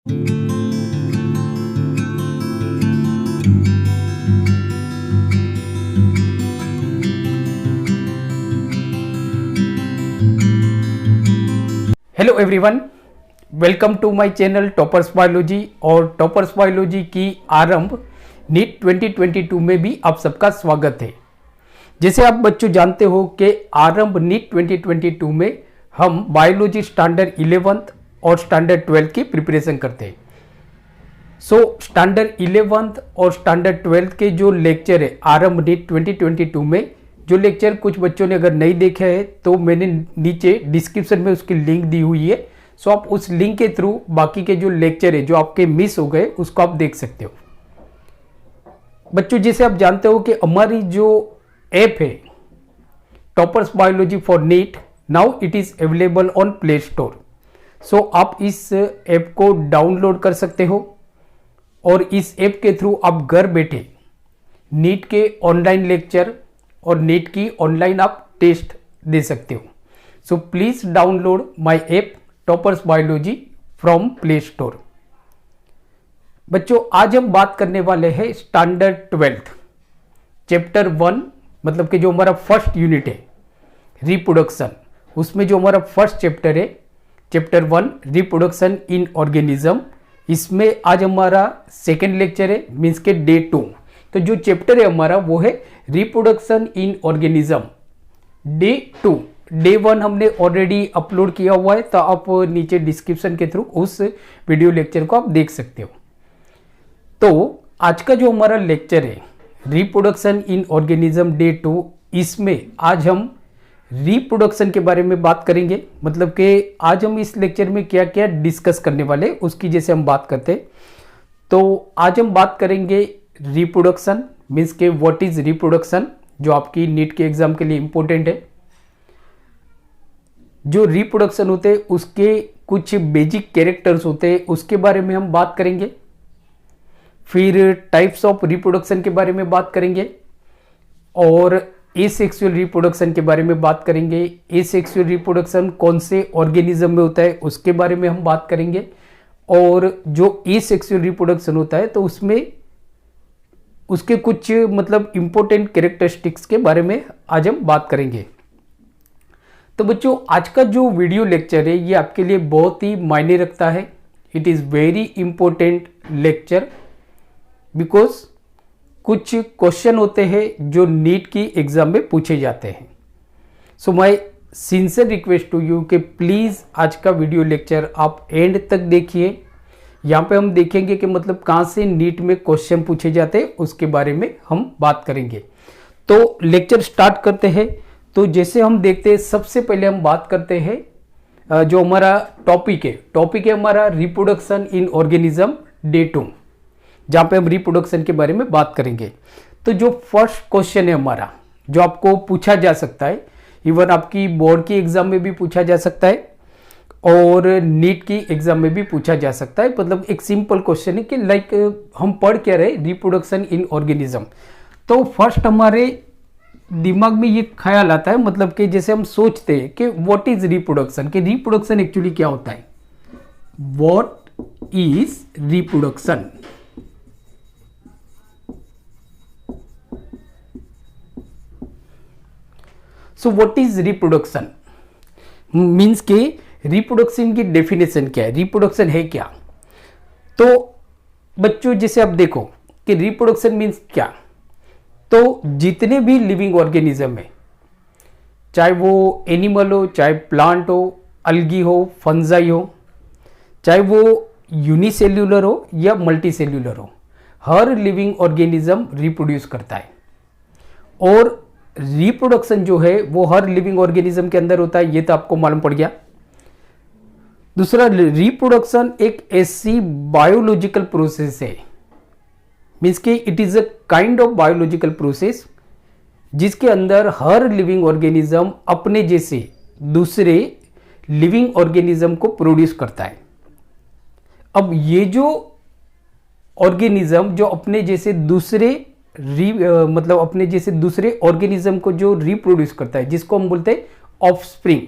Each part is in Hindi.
Hello everyone, welcome to my channel toppers biology. और टॉपर्स बायोलॉजी की आरंभ नीट 2022 में भी आप सबका स्वागत है। जैसे आप बच्चों जानते हो कि आरंभ नीट 2022 में हम बायोलॉजी स्टैंडर्ड 11th और स्टैंडर्ड 12th की प्रिपरेशन करते हैं। स्टैंडर्ड 11th और स्टैंडर्ड 12th के जो लेक्चर है आरंभ नीट 2022 में, जो लेक्चर कुछ बच्चों ने अगर नहीं देखा है तो मैंने नीचे डिस्क्रिप्शन में उसकी लिंक दी हुई है। आप उस लिंक के थ्रू बाकी के जो लेक्चर है जो आपके मिस हो गए उसको आप देख सकते हो। बच्चों, जैसे आप जानते हो कि हमारी जो ऐप है toppers biology for NEET, now it is available on play store. आप इस ऐप को डाउनलोड कर सकते हो और इस ऐप के थ्रू आप घर बैठे नीट के ऑनलाइन लेक्चर और नीट की ऑनलाइन आप टेस्ट दे सकते हो। Please download my app toppers biology from play store. बच्चों, आज हम बात करने वाले हैं स्टैंडर्ड 12th चैप्टर 1, मतलब कि जो हमारा फर्स्ट यूनिट है रिप्रोडक्शन, उसमें जो हमारा फर्स्ट चैप्टर है चैप्टर 1 रिप्रोडक्शन इन ऑर्गेनिज्म, इसमें आज हमारा सेकेंड लेक्चर है, मीन्स के डे 2। तो जो चैप्टर है हमारा वो है reproduction in organism day 2। Day 1 हमने ऑलरेडी अपलोड किया हुआ है, तो आप नीचे डिस्क्रिप्शन के थ्रू उस वीडियो लेक्चर को आप देख सकते हो। तो आज का जो हमारा लेक्चर है रिप्रोडक्शन इन ऑर्गेनिज्म डे 2, इसमें आज हम रिप्रोडक्शन के बारे में बात करेंगे। मतलब कि आज हम इस लेक्चर में क्या क्या डिस्कस करने वाले उसकी जैसे हम बात करते हैं। तो आज हम बात करेंगे रिप्रोडक्शन, मीन्स के व्हाट इज रिप्रोडक्शन, जो आपकी नीट के एग्जाम के लिए इंपॉर्टेंट है। जो रिप्रोडक्शन होते हैं उसके कुछ बेसिक कैरेक्टर्स होते हैं, उसके बारे में हम बात करेंगे। फिर टाइप्स ऑफ रिप्रोडक्शन के बारे में बात करेंगे और एसेक्सुअल रिप्रोडक्शन के बारे में बात करेंगे। एसेक्सुअल रिप्रोडक्शन कौन से ऑर्गेनिज्म में होता है उसके बारे में हम बात करेंगे। और जो एसेक्सुअल रिप्रोडक्शन होता है तो उसमें उसके कुछ मतलब इंपॉर्टेंट कैरेक्टरिस्टिक्स के बारे में आज हम बात करेंगे। तो बच्चों, आज का जो वीडियो लेक्चर है ये आपके लिए बहुत ही मायने रखता है। It is very important lecture because कुछ क्वेश्चन होते हैं जो नीट की एग्जाम में पूछे जाते हैं। My sincere request to you कि प्लीज़ आज का वीडियो लेक्चर आप एंड तक देखिए। यहाँ पे हम देखेंगे कि मतलब कहाँ से नीट में क्वेश्चन पूछे जाते हैं उसके बारे में हम बात करेंगे। तो लेक्चर स्टार्ट करते हैं। तो जैसे हम देखते हैं, सबसे पहले हम बात करते हैं जो हमारा टॉपिक है हमारा रिप्रोडक्शन इन ऑर्गेनिज्म डे 2, जहाँ पे हम रिप्रोडक्शन के बारे में बात करेंगे। तो जो फर्स्ट क्वेश्चन है हमारा जो आपको पूछा जा सकता है, इवन आपकी बोर्ड की एग्जाम में भी पूछा जा सकता है और नीट की एग्जाम में भी पूछा जा सकता है। मतलब एक सिंपल क्वेश्चन है कि लाइक हम पढ़ क्या रहे, रिप्रोडक्शन इन ऑर्गेनिज्म। तो फर्स्ट हमारे दिमाग में ये ख्याल आता है, मतलब कि जैसे हम सोचते हैं कि व्हाट इज रिप्रोडक्शन, कि रिप्रोडक्शन एक्चुअली क्या होता है। What is reproduction, what is reproduction means के रिप्रोडक्शन की डेफिनेशन क्या है, रिप्रोडक्शन है क्या। तो बच्चों, जैसे आप देखो कि रिप्रोडक्शन मीन्स क्या, तो जितने भी लिविंग ऑर्गेनिज्म है, चाहे वो एनिमल हो, चाहे प्लांट हो, अलगी हो, फंजाई हो, चाहे वो यूनिसेल्यूलर हो या मल्टीसेल्यूलर हो, हर लिविंग ऑर्गेनिज्म रिप्रोड्यूस करता है। और रिप्रोडक्शन जो है वो हर लिविंग ऑर्गेनिज्म के अंदर होता है, ये तो आपको मालूम पड़ गया। दूसरा, रिप्रोडक्शन एक ऐसी बायोलॉजिकल प्रोसेस है, मीन्स के it is a kind of biological process जिसके अंदर हर लिविंग ऑर्गेनिज्म अपने जैसे दूसरे लिविंग ऑर्गेनिज्म को प्रोड्यूस करता है। अब ये जो ऑर्गेनिज्म जो अपने जैसे दूसरे मतलब अपने जैसे दूसरे ऑर्गेनिज्म को जो रिप्रोड्यूस करता है, जिसको हम बोलते हैं ऑफस्प्रिंग।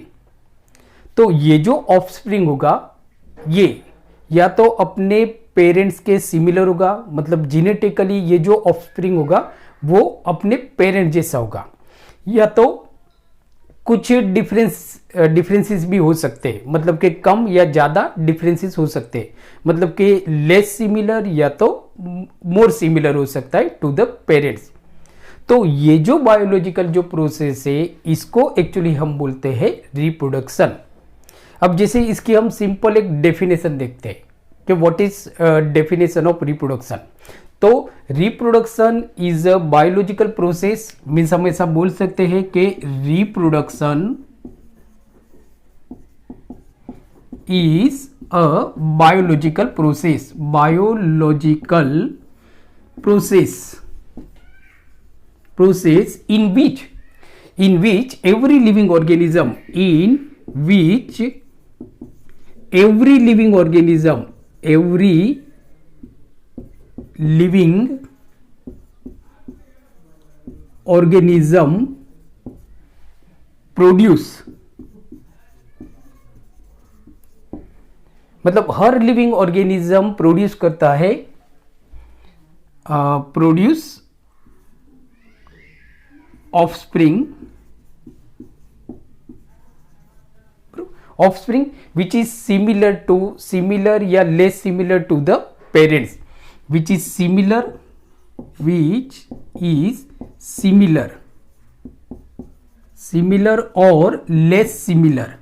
तो ये जो ऑफस्प्रिंग होगा या तो अपने पेरेंट्स के सिमिलर होगा, मतलब जेनेटिकली ये जो ऑफस्प्रिंग होगा वो अपने पेरेंट जैसा होगा, या तो कुछ डिफरेंसेस भी हो सकते हैं, मतलब कि कम या ज़्यादा डिफरेंसेस हो सकते हैं, मतलब कि लेस सिमिलर या तो मोर सिमिलर हो सकता है टू द पेरेंट्स। तो ये जो बायोलॉजिकल जो प्रोसेस है इसको एक्चुअली हम बोलते हैं रिप्रोडक्शन। अब जैसे इसकी हम सिंपल एक डेफिनेशन देखते हैं कि what is definition of reproduction. तो reproduction is a biological process, means हम ऐसा बोल सकते हैं कि reproduction is a biological process, biological process in which every living organism produce, मतलब हर लिविंग ऑर्गेनिज्म प्रोड्यूस करता है, produce offspring which is similar या less similar to the parents, which is similar or less similar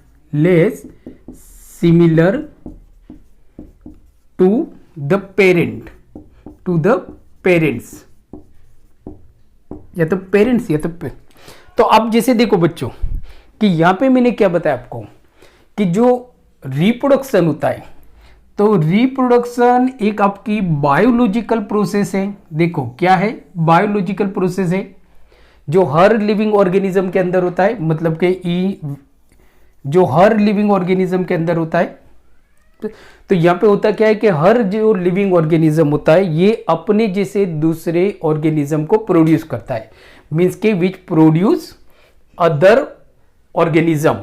to the parents या तो पेरेंट्स या तो अब जैसे देखो बच्चों कि यहां पे मैंने क्या बताया आपको कि जो रिप्रोडक्शन होता है, तो रिप्रोडक्शन एक आपकी बायोलॉजिकल प्रोसेस है। देखो क्या है, बायोलॉजिकल प्रोसेस है जो हर लिविंग ऑर्गेनिज्म के अंदर होता है, मतलब कि जो हर लिविंग ऑर्गेनिज्म के अंदर होता है। तो यहाँ पे होता क्या है कि हर जो लिविंग ऑर्गेनिज्म होता है ये अपने जैसे दूसरे ऑर्गेनिज्म को प्रोड्यूस करता है, मीन्स के which produce other organism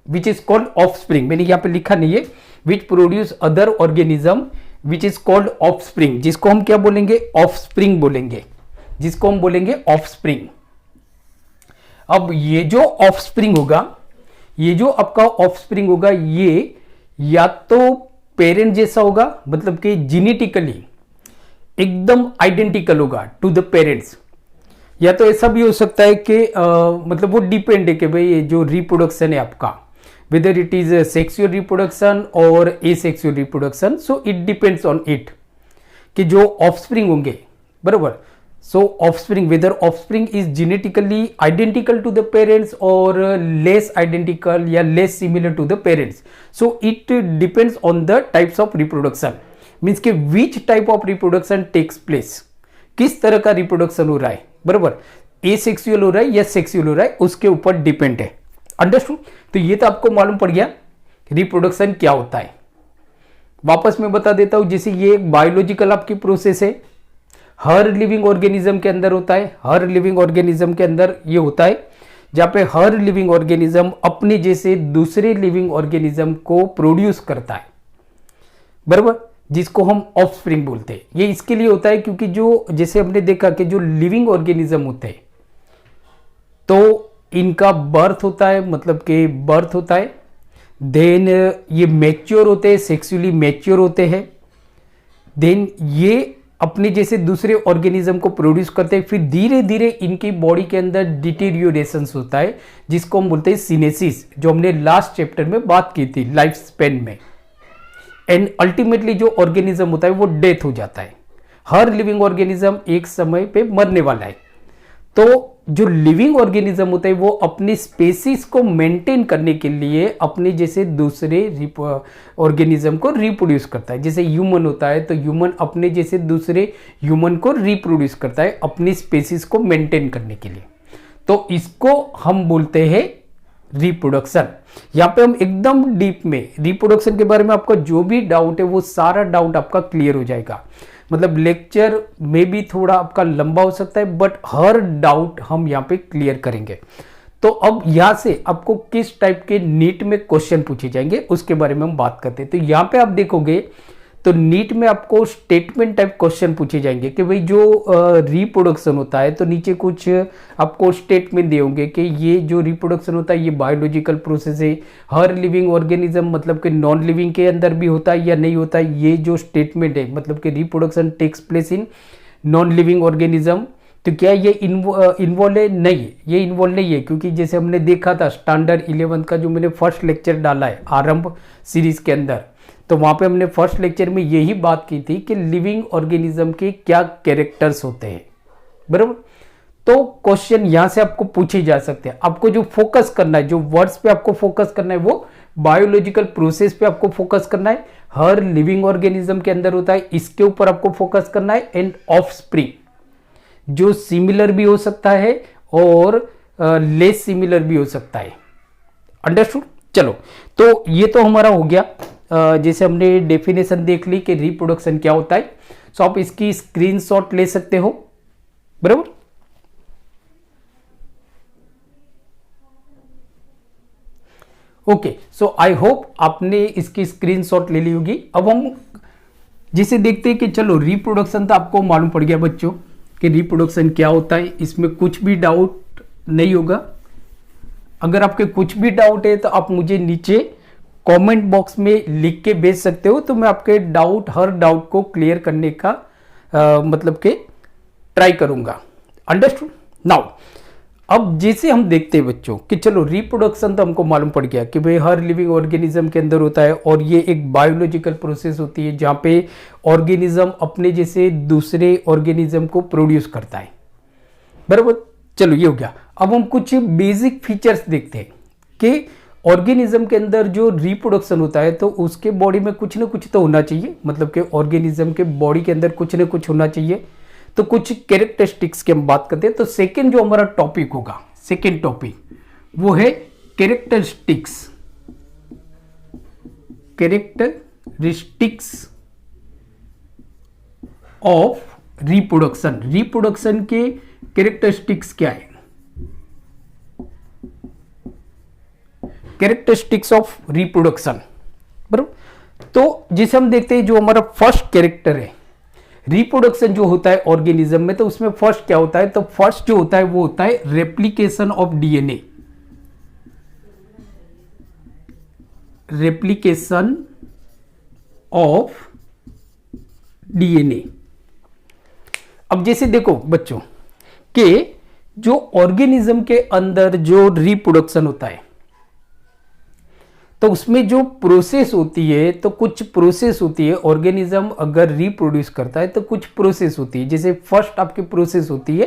which is called offspring. मैंने यहाँ पे लिखा नहीं है, which produce other organism which is called offspring, जिसको हम क्या बोलेंगे, ऑफस्प्रिंग बोलेंगे, जिसको हम बोलेंगे ऑफस्प्रिंग। अब ये जो ऑफस्प्रिंग होगा, ये जो आपका ऑफस्प्रिंग होगा ये या तो पेरेंट जैसा होगा, मतलब कि जेनेटिकली एकदम आइडेंटिकल होगा टू द पेरेंट्स, या तो ऐसा भी हो सकता है कि मतलब वो डिपेंड है कि भाई ये जो रिप्रोडक्शन है आपका, whether it is sexual reproduction और asexual reproduction, so it depends on it कि जो ऑफस्प्रिंग होंगे, बराबर। So offspring, whether offspring is genetically identical to the parents or less identical या less similar to the parents. So it depends on the types of reproduction. Means कि which type of reproduction takes place. किस तरह का reproduction हो रहा है, बराबर, asexual हो रहा है या sexual हो रहा है, उसके ऊपर डिपेंड है। अंडरस्टूड? तो ये तो आपको मालूम पड़ गया रिप्रोडक्शन क्या होता है। वापस मैं बता देता हूं, जैसे ये एक बायोलॉजिकल आपकी प्रोसेस है, हर लिविंग ऑर्गेनिज्म के अंदर होता है, हर लिविंग ऑर्गेनिज्म के अंदर ये होता है जहां पे हर लिविंग ऑर्गेनिज्म अपने जैसे दूसरे लिविंग ऑर्गेनिज्म को प्रोड्यूस करता है, बराबर, जिसको हम ऑफस्प्रिंग बोलते हैं। ये इसके लिए होता है क्योंकि जो जैसे हमने देखा कि जो लिविंग ऑर्गेनिज्म होते हैं तो इनका बर्थ होता है, मतलब कि बर्थ होता है, देन ये मैच्योर होते हैं, सेक्सुअली मैच्योर होते हैं, देन ये अपने जैसे दूसरे ऑर्गेनिज्म को प्रोड्यूस करते हैं, फिर धीरे धीरे इनकी बॉडी के अंदर डिटेरियोरेशन होता है जिसको हम बोलते हैं सिनेसिस, जो हमने लास्ट चैप्टर में बात की थी लाइफ स्पेन में। एंड अल्टीमेटली जो ऑर्गेनिज्म होता है वो डेथ हो जाता है। हर लिविंग ऑर्गेनिज्म एक समय पे मरने वाला है। तो जो लिविंग ऑर्गेनिज्म होता है वो अपनी स्पेसीज को मेंटेन करने के लिए अपने जैसे दूसरे ऑर्गेनिज्म को रिप्रोड्यूस करता है। जैसे ह्यूमन होता है तो ह्यूमन अपने जैसे दूसरे ह्यूमन को रिप्रोड्यूस करता है अपनी स्पेसीज को मेंटेन करने के लिए। तो इसको हम बोलते हैं रिप्रोडक्शन। यहाँ पे हम एकदम डीप में रिप्रोडक्शन के बारे में आपका जो भी डाउट है वो सारा डाउट आपका क्लियर हो जाएगा। मतलब लेक्चर में भी थोड़ा आपका लंबा हो सकता है बट हर डाउट हम यहाँ पे क्लियर करेंगे। तो अब यहां से आपको किस टाइप के नीट में क्वेश्चन पूछे जाएंगे उसके बारे में हम बात करते हैं। तो यहां पे आप देखोगे तो नीट में आपको स्टेटमेंट टाइप क्वेश्चन पूछे जाएंगे कि भाई जो रिप्रोडक्शन होता है तो नीचे कुछ आपको स्टेटमेंट दिए होंगे कि ये जो रिप्रोडक्शन होता है ये बायोलॉजिकल प्रोसेस है, हर लिविंग ऑर्गेनिज्म मतलब कि नॉन लिविंग के अंदर भी होता है या नहीं होता है। ये जो स्टेटमेंट है मतलब कि reproduction takes place in non living organism, तो क्या ये इन्वॉल्व है? नहीं, ये इन्वॉल्व नहीं है, क्योंकि जैसे हमने देखा था स्टैंडर्ड 11 का जो मैंने फर्स्ट लेक्चर डाला है आरंभ सीरीज के अंदर, तो वहां पे हमने फर्स्ट लेक्चर में यही बात की थी कि लिविंग ऑर्गेनिज्म के क्या कैरेक्टर्स होते हैं, बराबर। तो क्वेश्चन यहां से आपको पूछे जा सकते हैं। आपको जो फोकस करना है, जो वर्ड्स पे आपको फोकस करना है वो बायोलॉजिकल प्रोसेस पे आपको फोकस करना है, हर लिविंग ऑर्गेनिज्म के अंदर होता है, इसके ऊपर आपको फोकस करना है, एंड ऑफस्प्रिंग जो सिमिलर भी हो सकता है और लेस सिमिलर भी हो सकता है। अंडरस्टूड? चलो, तो ये तो हमारा हो गया। जैसे हमने डेफिनेशन देख ली कि रिप्रोडक्शन क्या होता है, सो आप इसकी स्क्रीनशॉट ले सकते हो, बराबर। ओके, सो आई होप आपने इसकी स्क्रीनशॉट ले ली होगी। अब हम जिसे देखते हैं कि चलो रिप्रोडक्शन तो आपको मालूम पड़ गया बच्चों कि रिप्रोडक्शन क्या होता है, इसमें कुछ भी डाउट नहीं होगा। अगर आपके कुछ भी डाउट है तो आप मुझे नीचे कमेंट बॉक्स में लिख के भेज सकते हो, तो मैं आपके डाउट हर डाउट को क्लियर करने का मतलब के ट्राई करूंगा। अंडरस्टूड? नाउ अब जैसे हम देखते हैं बच्चों कि चलो रिप्रोडक्शन तो हमको मालूम पड़ गया कि भाई हर लिविंग ऑर्गेनिज्म के अंदर होता है और ये एक बायोलॉजिकल प्रोसेस होती है जहां पे ऑर्गेनिज्म अपने जैसे दूसरे ऑर्गेनिज्म को प्रोड्यूस करता है, बराबर। चलो ये हो गया। अब हम कुछ बेसिक फीचर्स देखते हैं कि ऑर्गेनिज्म के अंदर जो रिप्रोडक्शन होता है तो उसके बॉडी में कुछ ना कुछ तो होना चाहिए, मतलब कि ऑर्गेनिज्म के बॉडी के अंदर कुछ ना कुछ होना चाहिए। तो कुछ कैरेक्टरिस्टिक्स की हम बात करते हैं। तो सेकंड जो हमारा टॉपिक होगा, सेकंड टॉपिक वो है characteristics. Characteristics of reproduction. Reproduction के कैरेक्टरिस्टिक्स क्या है? कैरेक्टरिस्टिक्स ऑफ रिप्रोडक्शन, बराबर। तो जिसे हम देखते हैं जो हमारा फर्स्ट कैरेक्टर है, रिप्रोडक्शन जो होता है ऑर्गेनिज्म में, तो उसमें फर्स्ट क्या होता है? तो फर्स्ट जो होता है वो होता है replication of DNA. Replication of DNA. अब जैसे देखो बच्चों कि जो ऑर्गेनिज्म के अंदर जो रिप्रोडक्शन होता है तो उसमें जो प्रोसेस होती है, तो कुछ प्रोसेस होती है। ऑर्गेनिज्म अगर रिप्रोड्यूस करता है तो कुछ प्रोसेस होती है। जैसे फर्स्ट आपकी प्रोसेस होती है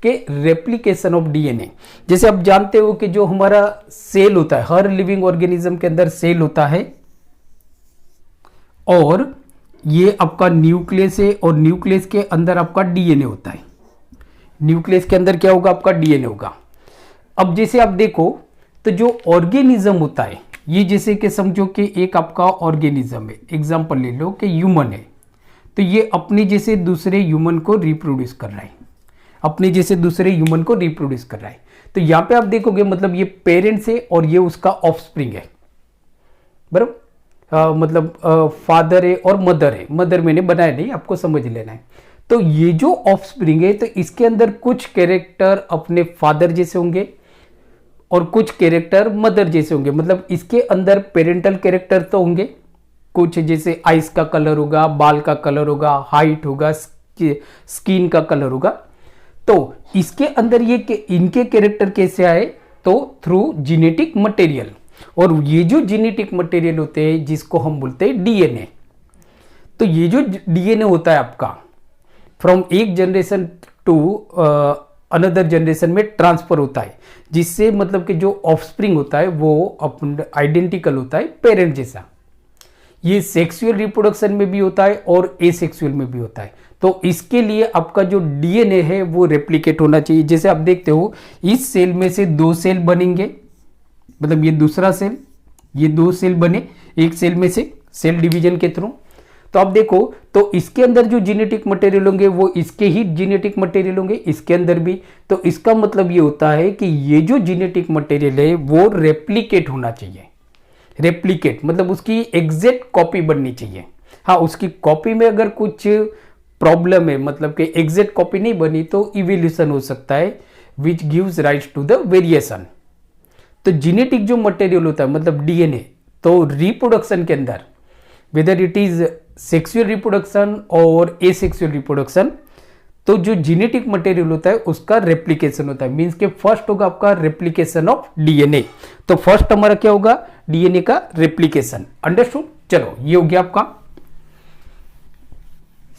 कि रेप्लिकेशन ऑफ डीएनए। जैसे आप जानते हो कि जो हमारा सेल होता है, हर लिविंग ऑर्गेनिज्म के अंदर सेल होता है और ये आपका न्यूक्लियस है और न्यूक्लियस के अंदर आपका डीएनए होता है। न्यूक्लियस के अंदर क्या होगा? आपका डीएनए होगा। अब जैसे आप देखो तो जो ऑर्गेनिज्म होता है, ये जैसे कि समझो कि एक आपका ऑर्गेनिज्म है, एग्जांपल ले लो कि ह्यूमन है, तो ये अपने जैसे दूसरे ह्यूमन को रिप्रोड्यूस कर रहा है, अपने जैसे दूसरे ह्यूमन को रिप्रोड्यूस कर रहा है। तो यहां पे आप देखोगे मतलब ये पेरेंट्स है और ये उसका ऑफस्प्रिंग है, बराबर। मतलब फादर है और मदर है। मदर मैंने बनाया नहीं, आपको समझ लेना है। तो ये जो ऑफस्प्रिंग है तो इसके अंदर कुछ कैरेक्टर अपने फादर जैसे होंगे और कुछ कैरेक्टर मदर जैसे होंगे। मतलब इसके अंदर पेरेंटल कैरेक्टर तो होंगे कुछ, जैसे आइस का कलर होगा, बाल का कलर होगा, हाइट होगा, स्किन का कलर होगा। तो इसके अंदर ये इनके कैरेक्टर कैसे आए? तो थ्रू जेनेटिक मटेरियल। और ये जो जेनेटिक मटेरियल होते हैं जिसको हम बोलते हैं डीएनए, तो ये जो डीएनए होता है आपका फ्रॉम एक जनरेशन टू अनदर जनरेशन में ट्रांसफर होता है, जिससे मतलब कि जो ऑफस्प्रिंग होता है वो अपन आइडेंटिकल होता है पेरेंट जैसा। ये सेक्सुअल रिप्रोडक्शन में भी होता है और एसेक्सुअल में भी होता है। तो इसके लिए आपका जो डीएनए है वो रेप्लिकेट होना चाहिए। जैसे आप देखते हो इस सेल में से 2 सेल बनेंगे, मतलब ये दूसरा सेल, ये 2 सेल बने एक सेल में से सेल डिवीजन के थ्रू। तो आप देखो, तो इसके अंदर जो जेनेटिक मटेरियल होंगे वो इसके ही जेनेटिक मटेरियल होंगे, इसके अंदर भी। तो इसका मतलब ये होता है कि ये जो जेनेटिक मटेरियल है वो रेप्लिकेट होना चाहिए। रेप्लिकेट मतलब उसकी एग्जैक्ट कॉपी बननी चाहिए। हाँ, उसकी कॉपी में अगर कुछ प्रॉब्लम है, मतलब कि एग्जैक्ट कॉपी नहीं बनी, तो इवोल्यूशन हो सकता है which gives rise to the variation. तो जेनेटिक जो मटेरियल होता है मतलब डीएनए, तो रिप्रोडक्शन के अंदर whether it is sexual reproduction और एसेक्सुअल रिप्रोडक्शन, तो जो जेनेटिक मटेरियल होता है उसका रेप्लिकेशन होता है। मींस के फर्स्ट होगा आपका रेप्लिकेशन ऑफ डीएनए। तो फर्स्ट हमारा क्या होगा, डीएनए का रेप्लिकेशन। अंडरस्टूड। चलो ये हो गया आपका।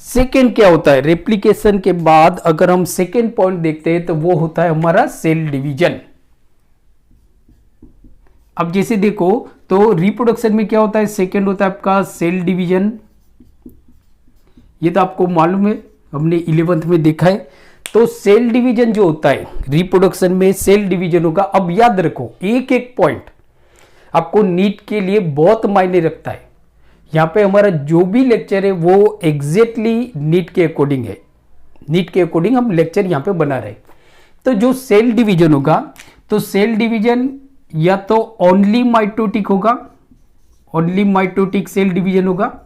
सेकेंड क्या होता है, रेप्लिकेशन के बाद अगर हम सेकेंड पॉइंट देखते हैं तो वो होता है हमारा सेल डिवीजन। अब जैसे देखो, तो रिप्रोडक्शन में क्या होता है, सेकेंड होता है आपका सेल डिवीजन। ये तो आपको मालूम है, हमने 11th में देखा है। तो सेल डिवीजन जो होता है रिप्रोडक्शन में, सेल डिवीजन होगा। अब याद रखो, एक एक पॉइंट आपको नीट के लिए बहुत मायने रखता है। यहां पे हमारा जो भी लेक्चर है वो एग्जैक्टली नीट के अकॉर्डिंग है। नीट के अकॉर्डिंग हम लेक्चर यहां पे बना रहे। तो जो सेल डिवीजन होगा, तो सेल डिवीजन या तो ओनली माइटोटिक होगा, ओनली माइटोटिक सेल डिवीजन होगा,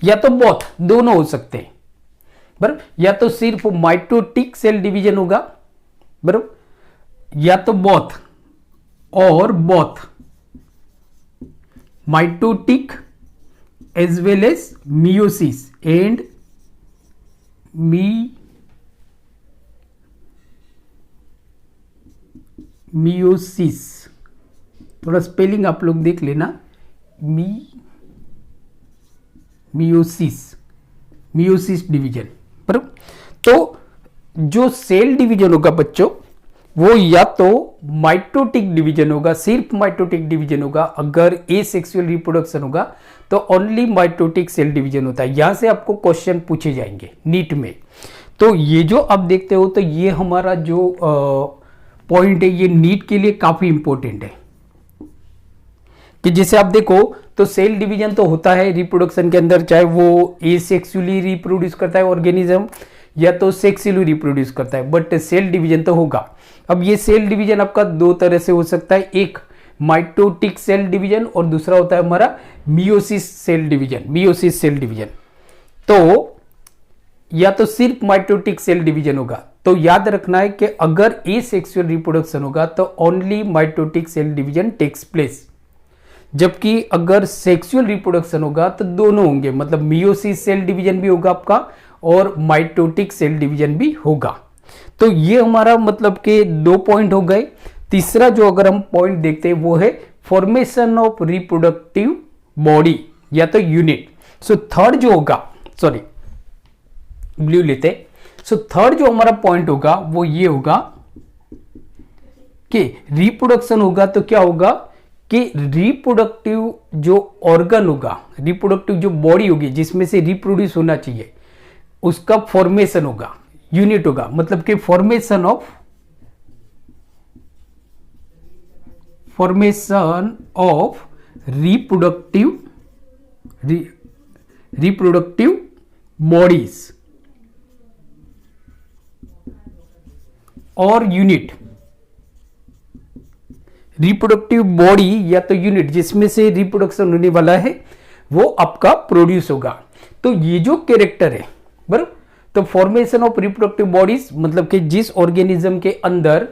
या तो बोथ, दोनों हो सकते हैं। बराबर, या तो सिर्फ माइटोटिक सेल डिवीजन होगा, बराबर, या तो बोथ और both mitotic as well as meiosis and meiosis. थोड़ा स्पेलिंग आप लोग देख लेना, मियोसिस डिवीजन। पर तो जो सेल डिवीजन होगा बच्चों, वो या तो माइटोटिक डिवीजन होगा, सिर्फ माइटोटिक डिवीजन होगा। अगर एसेक्सुअल रिप्रोडक्शन होगा तो ओनली माइटोटिक सेल डिवीजन होता है। यहां से आपको क्वेश्चन पूछे जाएंगे नीट में। तो ये जो आप देखते हो, तो ये हमारा जो पॉइंट है ये नीट के लिए काफी इंपॉर्टेंट है कि जैसे आप देखो, तो सेल डिवीजन तो होता है रिप्रोडक्शन के अंदर, चाहे वो एसेक्सुअली रिप्रोड्यूस करता है ऑर्गेनिज्म या तो सेक्सुअली रिप्रोड्यूस करता है, बट सेल डिवीजन तो होगा। अब ये सेल डिवीजन आपका दो तरह से हो सकता है, एक माइटोटिक सेल डिवीजन और दूसरा होता है हमारा meiosis cell division. Meiosis cell division तो या तो सिर्फ माइटोटिक सेल डिवीजन होगा। तो याद रखना है कि अगर एसेक्सुअल रिप्रोडक्शन होगा तो only mitotic cell division takes place, जबकि अगर सेक्सुअल रिप्रोडक्शन होगा तो दोनों होंगे, मतलब मियोसिस सेल डिवीजन भी होगा आपका और माइटोटिक सेल डिवीजन भी होगा। तो ये हमारा मतलब के दो पॉइंट हो गए। तीसरा जो अगर हम पॉइंट देखते हैं वो है फॉर्मेशन ऑफ रिप्रोडक्टिव बॉडी या तो यूनिट। सो थर्ड जो होगा, सॉरी ब्लू लेते, सो थर्ड जो हमारा पॉइंट होगा वो ये होगा कि रिप्रोडक्शन होगा तो क्या होगा कि रिप्रोडक्टिव जो ऑर्गन होगा, रिप्रोडक्टिव जो बॉडी होगी जिसमें से रिप्रोड्यूस होना चाहिए, उसका फॉर्मेशन होगा, यूनिट होगा। मतलब कि फॉर्मेशन ऑफ रिप्रोडक्टिव बॉडीज और यूनिट। रिप्रोडक्टिव बॉडी या तो यूनिट जिसमें से रिप्रोडक्शन होने वाला है वो आपका प्रोड्यूस होगा। तो ये जो कैरेक्टर है, बराबर, तो फॉर्मेशन ऑफ रिप्रोडक्टिव बॉडीज मतलब कि जिस ऑर्गेनिज्म के अंदर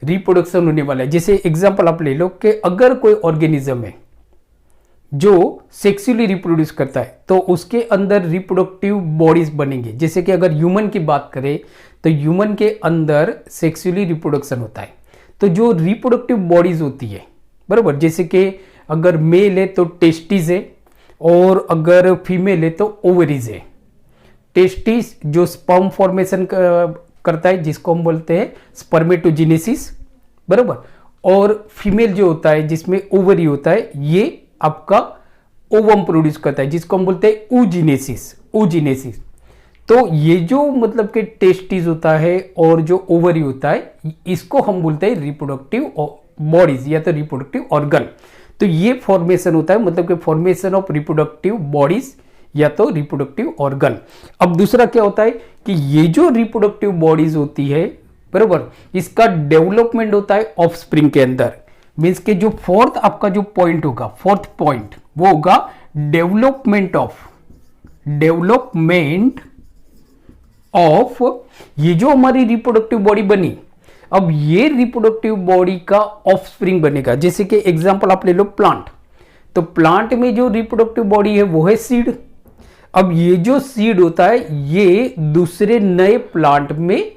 रिप्रोडक्शन होने वाला है। जैसे एग्जांपल आप ले लो कि अगर कोई ऑर्गेनिज्म है जो सेक्सुअली रिप्रोड्यूस करता है तो उसके अंदर रिप्रोडक्टिव बॉडीज बनेंगे। जैसे कि अगर ह्यूमन की बात करें तो ह्यूमन के अंदर सेक्सुअली रिप्रोडक्शन होता है, तो जो रिप्रोडक्टिव बॉडीज होती है, बराबर, जैसे कि अगर मेल है तो टेस्टिस है और अगर फीमेल है तो ओवरीज है। टेस्टिस जो स्पर्म फॉर्मेशन करता है जिसको हम बोलते हैं स्पर्मेटोजेनेसिस, बराबर, और फीमेल जो होता है जिसमें ओवरी होता है ये आपका ओवम प्रोड्यूस करता है जिसको हम बोलते हैं oogenesis। तो ये जो मतलब कि टेस्टिस होता है और जो ओवरी होता है इसको हम बोलते हैं रिप्रोडक्टिव बॉडीज या तो रिप्रोडक्टिव ऑर्गन। तो ये फॉर्मेशन होता है, मतलब कि फॉर्मेशन ऑफ रिप्रोडक्टिव बॉडीज या तो रिप्रोडक्टिव ऑर्गन। अब दूसरा क्या होता है कि ये जो रिप्रोडक्टिव बॉडीज होती है, बराबर, इसका डेवलपमेंट होता है ऑफस्प्रिंग के अंदर। मीन्स के जो फोर्थ आपका जो पॉइंट होगा, फोर्थ पॉइंट वो होगा डेवलपमेंट ऑफ ये जो हमारी रिप्रोडक्टिव बॉडी बनी, अब ये रिप्रोडक्टिव बॉडी का ऑफस्प्रिंग बनेगा। जैसे कि एग्जांपल आप ले लो प्लांट, तो प्लांट में जो रिप्रोडक्टिव बॉडी है वो है सीड। अब ये जो सीड होता है ये दूसरे नए प्लांट में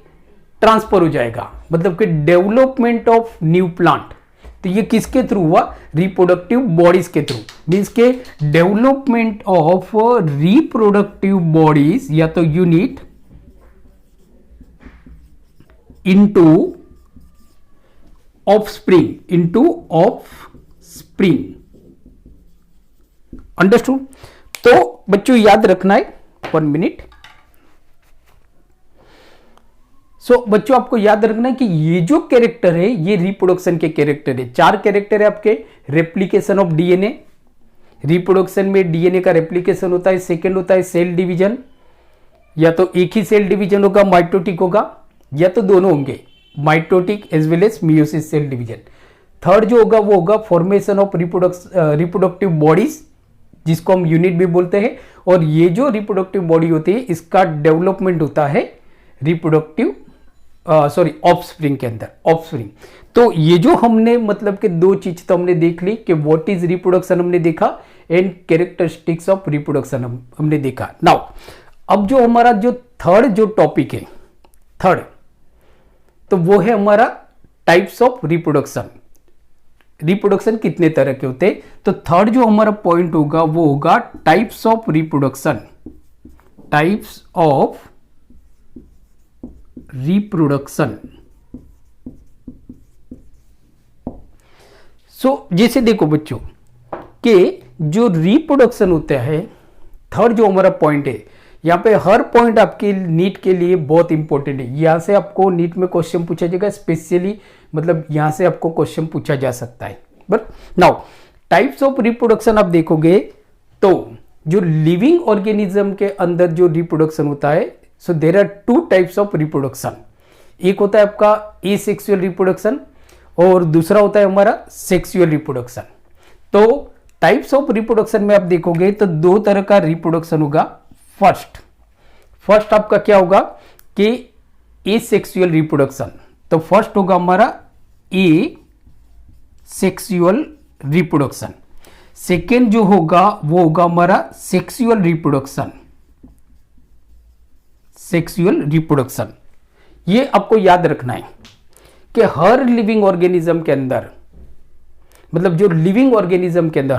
ट्रांसफर हो जाएगा, मतलब कि डेवलपमेंट ऑफ न्यू प्लांट। तो ये किसके थ्रू हुआ? रिप्रोडक्टिव बॉडीज के थ्रू। मींस के डेवलपमेंट ऑफ रिप्रोडक्टिव बॉडीज या तो यूनिट इनटू ऑफस्प्रिंग, अंडरस्टूड? तो बच्चों याद रखना है, 1 मिनट। सो बच्चों आपको याद रखना है कि ये जो कैरेक्टर है ये रिप्रोडक्शन के कैरेक्टर है। 4 कैरेक्टर है आपके। रेप्लिकेशन ऑफ डीएनए, रिप्रोडक्शन में डीएनए का रेप्लिकेशन होता है। सेकेंड होता है सेल डिवीजन, या तो एक ही सेल डिवीजन होगा, माइटोटिक होगा, या तो दोनों होंगे, mitotic as well as meiosis cell division. Third जो होगा वो होगा फॉर्मेशन ऑफ रिप्रोडक्टिव बॉडीज, जिसको हम यूनिट भी बोलते हैं। और ये जो रिप्रोडक्टिव बॉडी होती है इसका डेवलपमेंट होता है ऑफस्प्रिंग के अंदर, ऑफस्प्रिंग। तो ये जो हमने मतलब कि 2 चीज तो हमने देख ली कि व्हाट इज रिप्रोडक्शन हमने देखा, एंड कैरेक्टरिस्टिक्स ऑफ रिप्रोडक्शन हमने देखा। नाउ अब जो हमारा जो थर्ड जो टॉपिक है, थर्ड, तो वो है हमारा टाइप्स ऑफ रिप्रोडक्शन। रिप्रोडक्शन कितने तरह के होते हैं? तो थर्ड जो हमारा पॉइंट होगा वो होगा types of reproduction, types of reproduction. जैसे देखो बच्चों कि जो रिप्रोडक्शन होता है, थर्ड जो हमारा पॉइंट है, यहां पे हर पॉइंट आपके नीट के लिए बहुत इंपॉर्टेंट है। यहां से आपको नीट में क्वेश्चन पूछा जाएगा, स्पेशली मतलब यहां से आपको क्वेश्चन पूछा जा सकता है। But now types of reproduction आप देखोगे तो जो लिविंग ऑर्गेनिज्म के अंदर जो रिप्रोडक्शन होता है, so there are 2 types of reproduction. एक होता है आपका एसेक्सुअल रिप्रोडक्शन और दूसरा होता है हमारा सेक्सुअल रिप्रोडक्शन। तो टाइप्स ऑफ रिप्रोडक्शन में आप देखोगे तो 2 तरह का रिप्रोडक्शन होगा। फर्स्ट आपका क्या होगा कि एसेक्सुअल रिप्रोडक्शन। तो फर्स्ट होगा हमारा एसेक्सुअल रिप्रोडक्शन। सेकेंड जो होगा वो होगा हमारा सेक्सुअल रिप्रोडक्शन। सेक्सुअल रिप्रोडक्शन ये आपको याद रखना है कि हर लिविंग ऑर्गेनिज्म के अंदर, मतलब जो लिविंग ऑर्गेनिज्म के अंदर,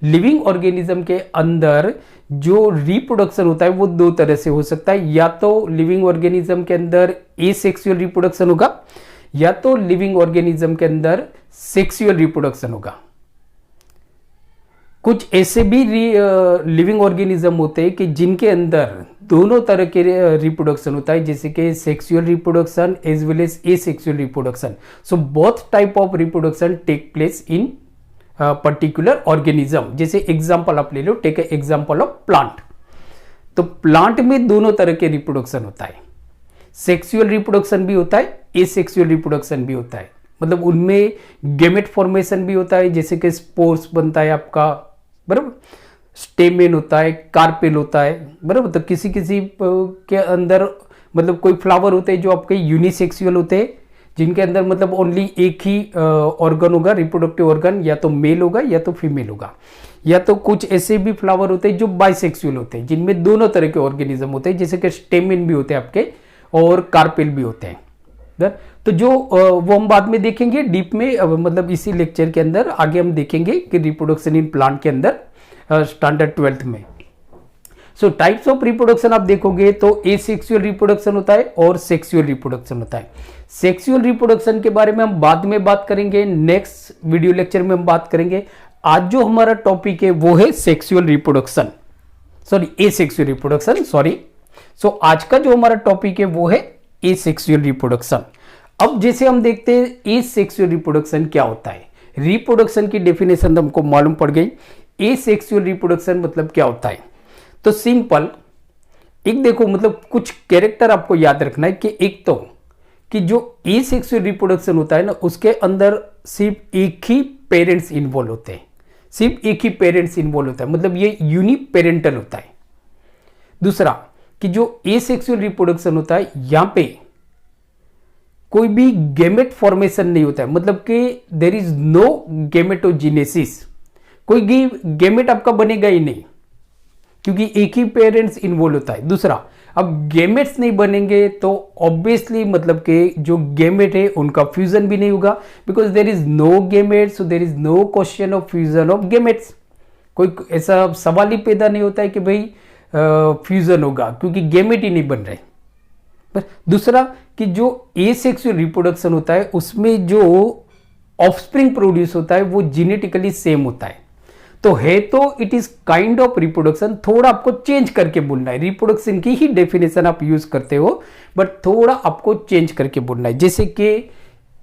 लिविंग ऑर्गेनिज्म के अंदर जो रिप्रोडक्शन होता है वो 2 तरह से हो सकता है। या तो लिविंग ऑर्गेनिज्म के अंदर एसेक्सुअल रिप्रोडक्शन होगा, या तो लिविंग ऑर्गेनिज्म के अंदर सेक्सुअल रिप्रोडक्शन होगा। कुछ ऐसे भी लिविंग ऑर्गेनिज्म होते हैं कि जिनके अंदर दोनों तरह के रिप्रोडक्शन होता है, जैसे कि sexual reproduction as well as asexual reproduction. So both type of reproduction take place in particular organism. जैसे एग्जांपल आप ले लो, टेक एग्जांपल ऑफ प्लांट। तो प्लांट में दोनों तरह के रिप्रोडक्शन होता है, सेक्सुअल रिप्रोडक्शन भी होता है, एसेक्सुअल रिप्रोडक्शन भी होता है। मतलब उनमें गेमेट फॉर्मेशन भी होता है, जैसे कि स्पोर्स बनता है आपका, बराबर, स्टेमेन होता है, कार्पेल होता है, बराबर। तो किसी के अंदर मतलब कोई फ्लावर होते हैं जो आपके यूनिसेक्सुअल होते हैं, जिनके अंदर मतलब ओनली एक ही ऑर्गन होगा, रिप्रोडक्टिव ऑर्गन, या तो मेल होगा या तो फीमेल होगा। या तो कुछ ऐसे भी फ्लावर होते हैं जो बाइसेक्सुअल होते हैं, जिनमें दोनों तरह के ऑर्गेनिज्म होते हैं, जैसे कि स्टेमेन भी होते हैं आपके और कार्पेल भी होते हैं। तो जो वो हम बाद में देखेंगे डीप में, मतलब इसी लेक्चर के अंदर आगे हम देखेंगे कि रिप्रोडक्शन इन प्लांट के अंदर स्टैंडर्ड 12th में। सो टाइप्स ऑफ रिप्रोडक्शन आप देखोगे तो एसेक्सुअल रिप्रोडक्शन होता है और सेक्सुअल रिप्रोडक्शन होता है। सेक्सुअल रिप्रोडक्शन के बारे में हम बाद में बात करेंगे, नेक्स्ट वीडियो लेक्चर में हम बात करेंगे। आज जो हमारा टॉपिक है वो है सेक्सुअल रिप्रोडक्शन, एसेक्सुअल रिप्रोडक्शन, सो आज का जो हमारा टॉपिक है वो है एसेक्सुअल रिप्रोडक्शन। अब जैसे हम देखते हैं एसेक्सुअल रिप्रोडक्शन क्या होता है। रिप्रोडक्शन की डेफिनेशन हमको मालूम पड़ गई। एसेक्सुअल रिप्रोडक्शन मतलब क्या होता है? तो सिंपल एक देखो, मतलब कुछ कैरेक्टर आपको याद रखना है कि एक तो कि जो एसेक्सुअल रिप्रोडक्शन होता है ना, उसके अंदर सिर्फ एक ही पेरेंट्स इन्वॉल्व होते हैं, सिर्फ एक ही पेरेंट्स इन्वॉल्व होता है, मतलब ये यूनिपेरेंटल होता है। दूसरा कि जो एसेक्सुअल रिप्रोडक्शन होता है, यहां पे कोई भी गैमेट फॉर्मेशन नहीं होता है, मतलब कि देयर इज नो गैमेटोजेनेसिस, कोई गैमेट आपका बनेगा ही नहीं क्योंकि एक ही पेरेंट्स इन्वॉल्व होता है। दूसरा, अब गैमेट्स नहीं बनेंगे तो ऑब्वियसली मतलब कि जो गैमेट है उनका फ्यूजन भी नहीं होगा, because there is no gamete, so there is no question of fusion of gametes. कोई ऐसा सवाल ही पैदा नहीं होता है कि भाई फ्यूजन होगा, क्योंकि गैमेट ही नहीं बन रहे। बस दूसरा कि जो एसेक्सुअल रिप्रोडक्शन होता है उसमें जो ऑफस्प्रिंग प्रोड्यूस होता है वो जेनेटिकली सेम होता है। तो है तो it is kind of reproduction, थोड़ा आपको चेंज करके बोलना है। रिप्रोडक्शन की ही डेफिनेशन आप यूज करते हो, बट थोड़ा आपको चेंज करके बोलना है। जैसे कि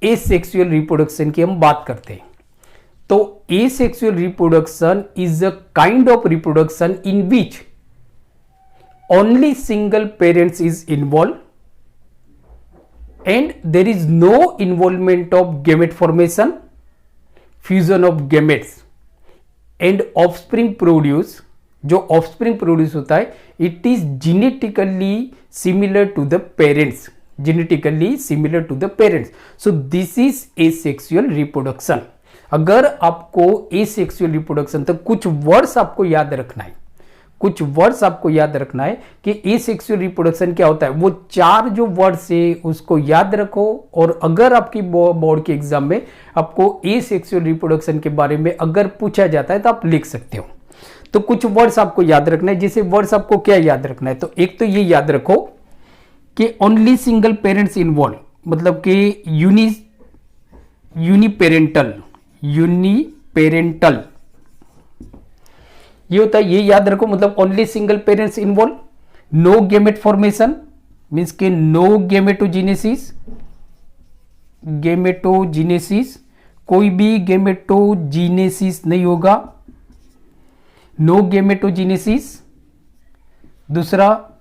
एसेक्सुअल रिप्रोडक्शन की हम बात करते हैं, तो asexual reproduction is a kind of reproduction in which only single parents is involve and there is no involvement of gamete formation, fusion of gametes and offspring produce। जो offspring produce होता है it is genetically similar to the parents, genetically similar to the parents, so this is asexual reproduction। अगर आपको asexual reproduction तो कुछ वर्ड्स आपको याद रखना है, कुछ वर्ड्स आपको याद रखना है कि एसेक्सुअल रिप्रोडक्शन क्या होता है। वो चार जो वर्ड्स है उसको याद रखो, और अगर आपकी बोर्ड के एग्जाम में आपको एसेक्सुअल रिप्रोडक्शन के बारे में अगर पूछा जाता है तो आप लिख सकते हो। तो कुछ वर्ड्स आपको याद रखना है। जैसे वर्ड्स आपको क्या याद रखना है, तो एक तो ये याद रखो कि ओनली सिंगल पेरेंट्स इन्वॉल्व, मतलब कि यूनिपेरेंटल ये होता है, ये याद रखो, मतलब only single parents involve. No gamete formation means के नो गैमेटोजेनेसिस, कोई भी गैमेटोजेनेसिस नहीं होगा, नो गैमेटोजेनेसिस। दूसरा,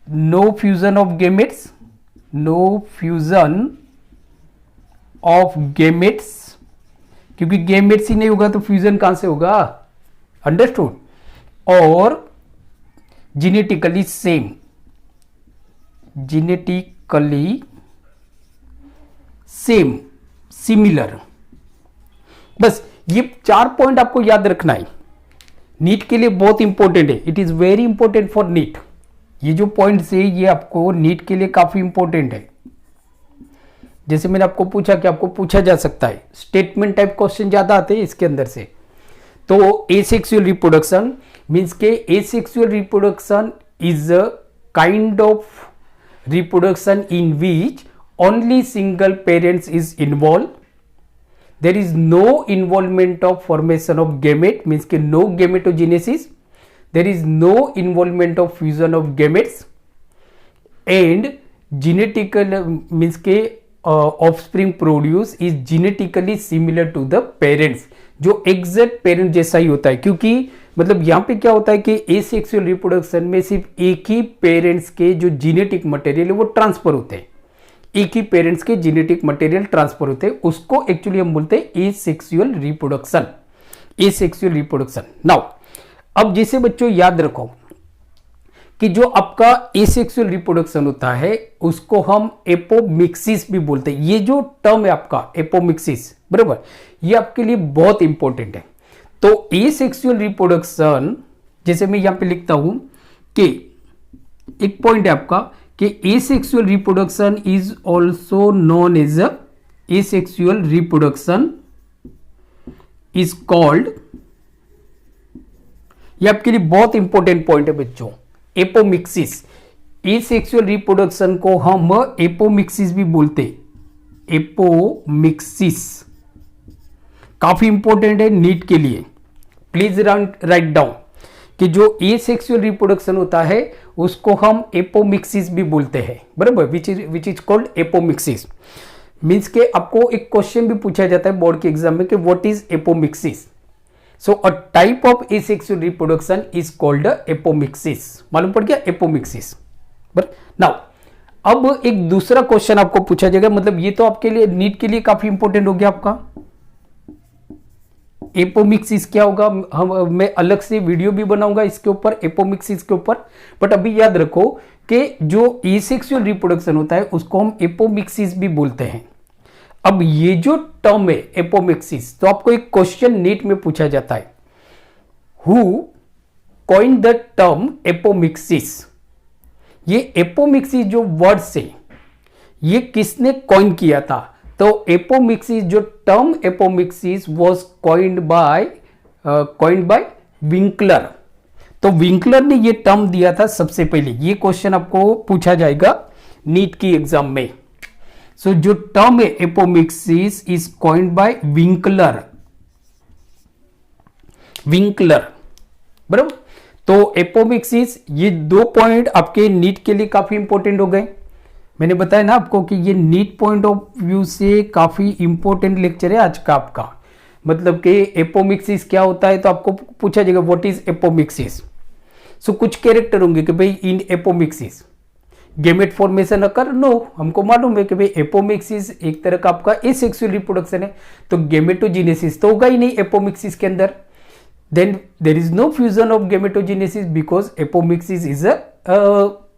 no fusion of gametes, no fusion of gametes, क्योंकि गैमेट्स ही नहीं होगा तो फ्यूजन कहां से होगा, अंडरस्टूड। और जेनेटिकली सेम, सिमिलर। बस ये चार पॉइंट आपको याद रखना है, नीट के लिए बहुत इंपॉर्टेंट है, it is very important for NEET. ये जो पॉइंट्स है ये आपको नीट के लिए काफी इंपॉर्टेंट है। जैसे मैंने आपको पूछा कि आपको पूछा जा सकता है, स्टेटमेंट टाइप क्वेश्चन ज्यादा आते हैं इसके अंदर से। तो एसेक्सुअल रिप्रोडक्शन मीन्स के asexual reproduction is a kind of reproduction in which only single parents is involve, there is no involvement of formation of gamete means के no gametogenesis, there is no involvement of fusion of gametes and genetical means के offspring produce is genetically similar to the parents, जो एग्जैक्ट पेरेंट जैसा ही होता है। क्योंकि मतलब यहां पे क्या होता है कि एसेक्सुअल रिप्रोडक्शन में सिर्फ एक ही पेरेंट्स के जो जेनेटिक मटेरियल है वो ट्रांसफर होते हैं, एक ही पेरेंट्स के जेनेटिक मटेरियल ट्रांसफर होते हैं, उसको एक्चुअली हम बोलते हैं asexual reproduction, asexual reproduction. Now अब जैसे बच्चों याद रखो कि जो आपका एसेक्सुअल रिप्रोडक्शन होता है उसको हम एपोमिक्सिस भी बोलते हैं। ये जो टर्म है आपका एपोमिक्सिस, बराबर, ये आपके लिए बहुत इंपॉर्टेंट है। तो एसेक्सुअल रिप्रोडक्शन जैसे मैं यहां पे लिखता हूं कि एक पॉइंट है आपका कि asexual reproduction is also known as asexual reproduction is called, ये आपके लिए बहुत इंपॉर्टेंट पॉइंट है बच्चों, एपोमिक्सिस। एसेक्सुअल रिप्रोडक्शन को हम एपोमिक्सिस भी बोलते, एपोमिक्सिस काफी इंपॉर्टेंट है नीट के लिए, प्लीज राइट डाउन कि जो एसेक्सुअल रिप्रोडक्शन होता है उसको हम एपोमिक्सिस भी बोलते हैं, बराबर, which is called apomixis. Means के आपको एक क्वेश्चन भी पूछा जाता है बोर्ड के एग्जाम में कि what is apomixis. So a type of asexual reproduction is called apomixis. मालूम पड़ गया एपोमिक्सिस। बट नाउ अब एक दूसरा क्वेश्चन आपको पूछा जाएगा, मतलब ये तो आपके लिए नीट के लिए काफी इंपॉर्टेंट हो गया आपका। एपोमिक्सिस क्या होगा, मैं अलग से वीडियो भी बनाऊंगा इसके ऊपर, एपोमिक्सिस के ऊपर। बट अभी याद रखो कि जो एसेक्सुअल रिप्रोडक्शन होता है उसको हम एपोमिक्सिस भी बोलते हैं। अब ये जो टर्म है एपोमिक्सिस, तो आपको एक क्वेश्चन नीट में पूछा जाता है, who coined the term apomixis. ये एपोमिक्सिस जो वर्ड से ये किसने कॉइन किया था, तो एपोमिक्सिस जो term apomixis was coined bye Winkler. तो विंकलर ने ये टर्म दिया था सबसे पहले। ये क्वेश्चन आपको पूछा जाएगा नीट की एग्जाम में। सो जो टर्म है apomixis is coined bye Winkler. बराबर। तो एपोमिक्सिस, ये 2 पॉइंट आपके नीट के लिए काफी इंपॉर्टेंट हो गए। मैंने बताया ना आपको कि ये नीट पॉइंट ऑफ व्यू से काफी इंपॉर्टेंट लेक्चर है आज का आपका। मतलब कि एपोमिक्सिस क्या होता है, तो आपको पूछा जाएगा व्हाट इज एपोमिक्सिस। सो कुछ कैरेक्टर होंगे कि भाई इन एपोमिक्सिस गेमेट फॉर्मेशन अकर, नो, हमको मालूम है कि भाई एपोमिक्सिस एक तरह का आपका एसेक्सुअल रिप्रोडक्शन है, तो गेमेटोजेनेसिस तो होगा ही नहीं एपोमिक्सिस के अंदर। Then there is no fusion of gametogenesis because apomixis is a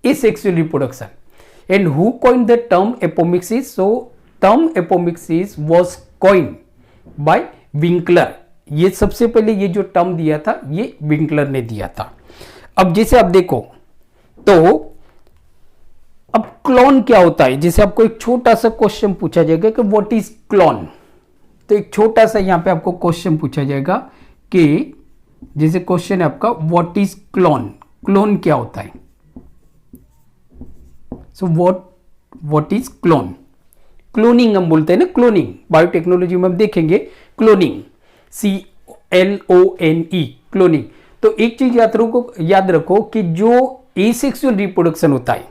asexual reproduction. And who coined the term apomixis? So term apomixis was coined by Winkler. ये सबसे पहले ये जो टर्म दिया था ये विंकलर ने दिया था। अब जैसे आप देखो तो अब क्लोन क्या होता है, जैसे आपको एक छोटा सा क्वेश्चन पूछा जाएगा कि व्हाट इज क्लोन। तो एक छोटा सा यहां पे आपको क्वेश्चन पूछा जाएगा कि जैसे क्वेश्चन है आपका व्हाट इज क्लोन। क्लोन क्या होता है। So what is clone. Cloning हम बोलते हैं ना, क्लोनिंग बायोटेक्नोलॉजी में हम देखेंगे क्लोनिंग, CLONE क्लोनिंग। तो एक चीज याद रखो कि जो एसेक्सुअल रिप्रोडक्शन होता है,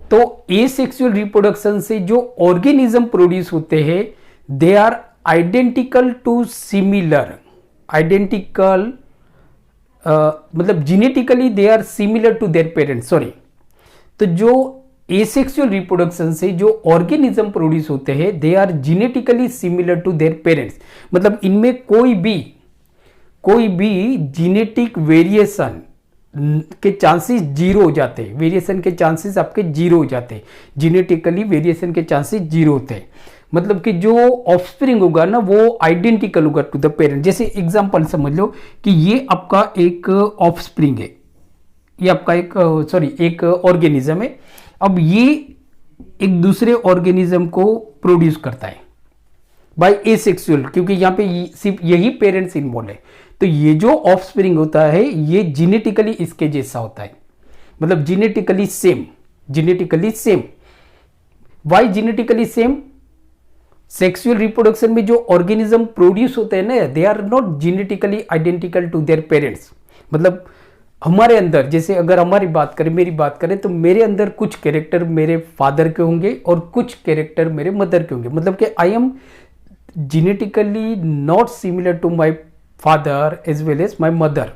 तो एसेक्सुअल रिप्रोडक्शन से जो ऑर्गेनिज्म प्रोड्यूस होते हैं they are identical to similar, identical मतलब genetically they are similar to their parents. Sorry, तो जो एसेक्सुअल रिप्रोडक्शन से जो ऑर्गेनिज्म प्रोड्यूस होते हैं they are genetically similar to their parents. मतलब इनमें कोई भी जेनेटिक वेरिएशन के चांसेस जीरो हो जाते हैं, वेरिएशन के चांसेस आपके जीरो हो जाते हैं, जेनेटिकली वेरिएशन के चांसेस जीरो होते हैं। मतलब कि जो ऑफस्प्रिंग होगा ना वो आइडेंटिकल होगा टू द पेरेंट। जैसे एग्जांपल समझ लो कि ये आपका एक ऑफस्प्रिंग है, ये आपका एक ऑर्गेनिज्म है। अब ये एक दूसरे ऑर्गेनिज्म को प्रोड्यूस करता है बाय एसेक्सुअल, क्योंकि यहां पे सिर्फ यही पेरेंट्स इन्वॉल्व है। तो ये जो ऑफस्प्रिंग होता है ये जेनेटिकली इसके जैसा होता है, मतलब genetically same. Why genetically same? Sexual reproduction में जो ऑर्गेनिज्म प्रोड्यूस होते हैं ना they are not genetically identical to their parents. मतलब हमारे अंदर, जैसे अगर हमारी बात करें, मेरी बात करें, तो मेरे अंदर कुछ कैरेक्टर मेरे फादर के होंगे और कुछ कैरेक्टर मेरे मदर के होंगे। मतलब कि I am genetically not similar to my father as well as my mother,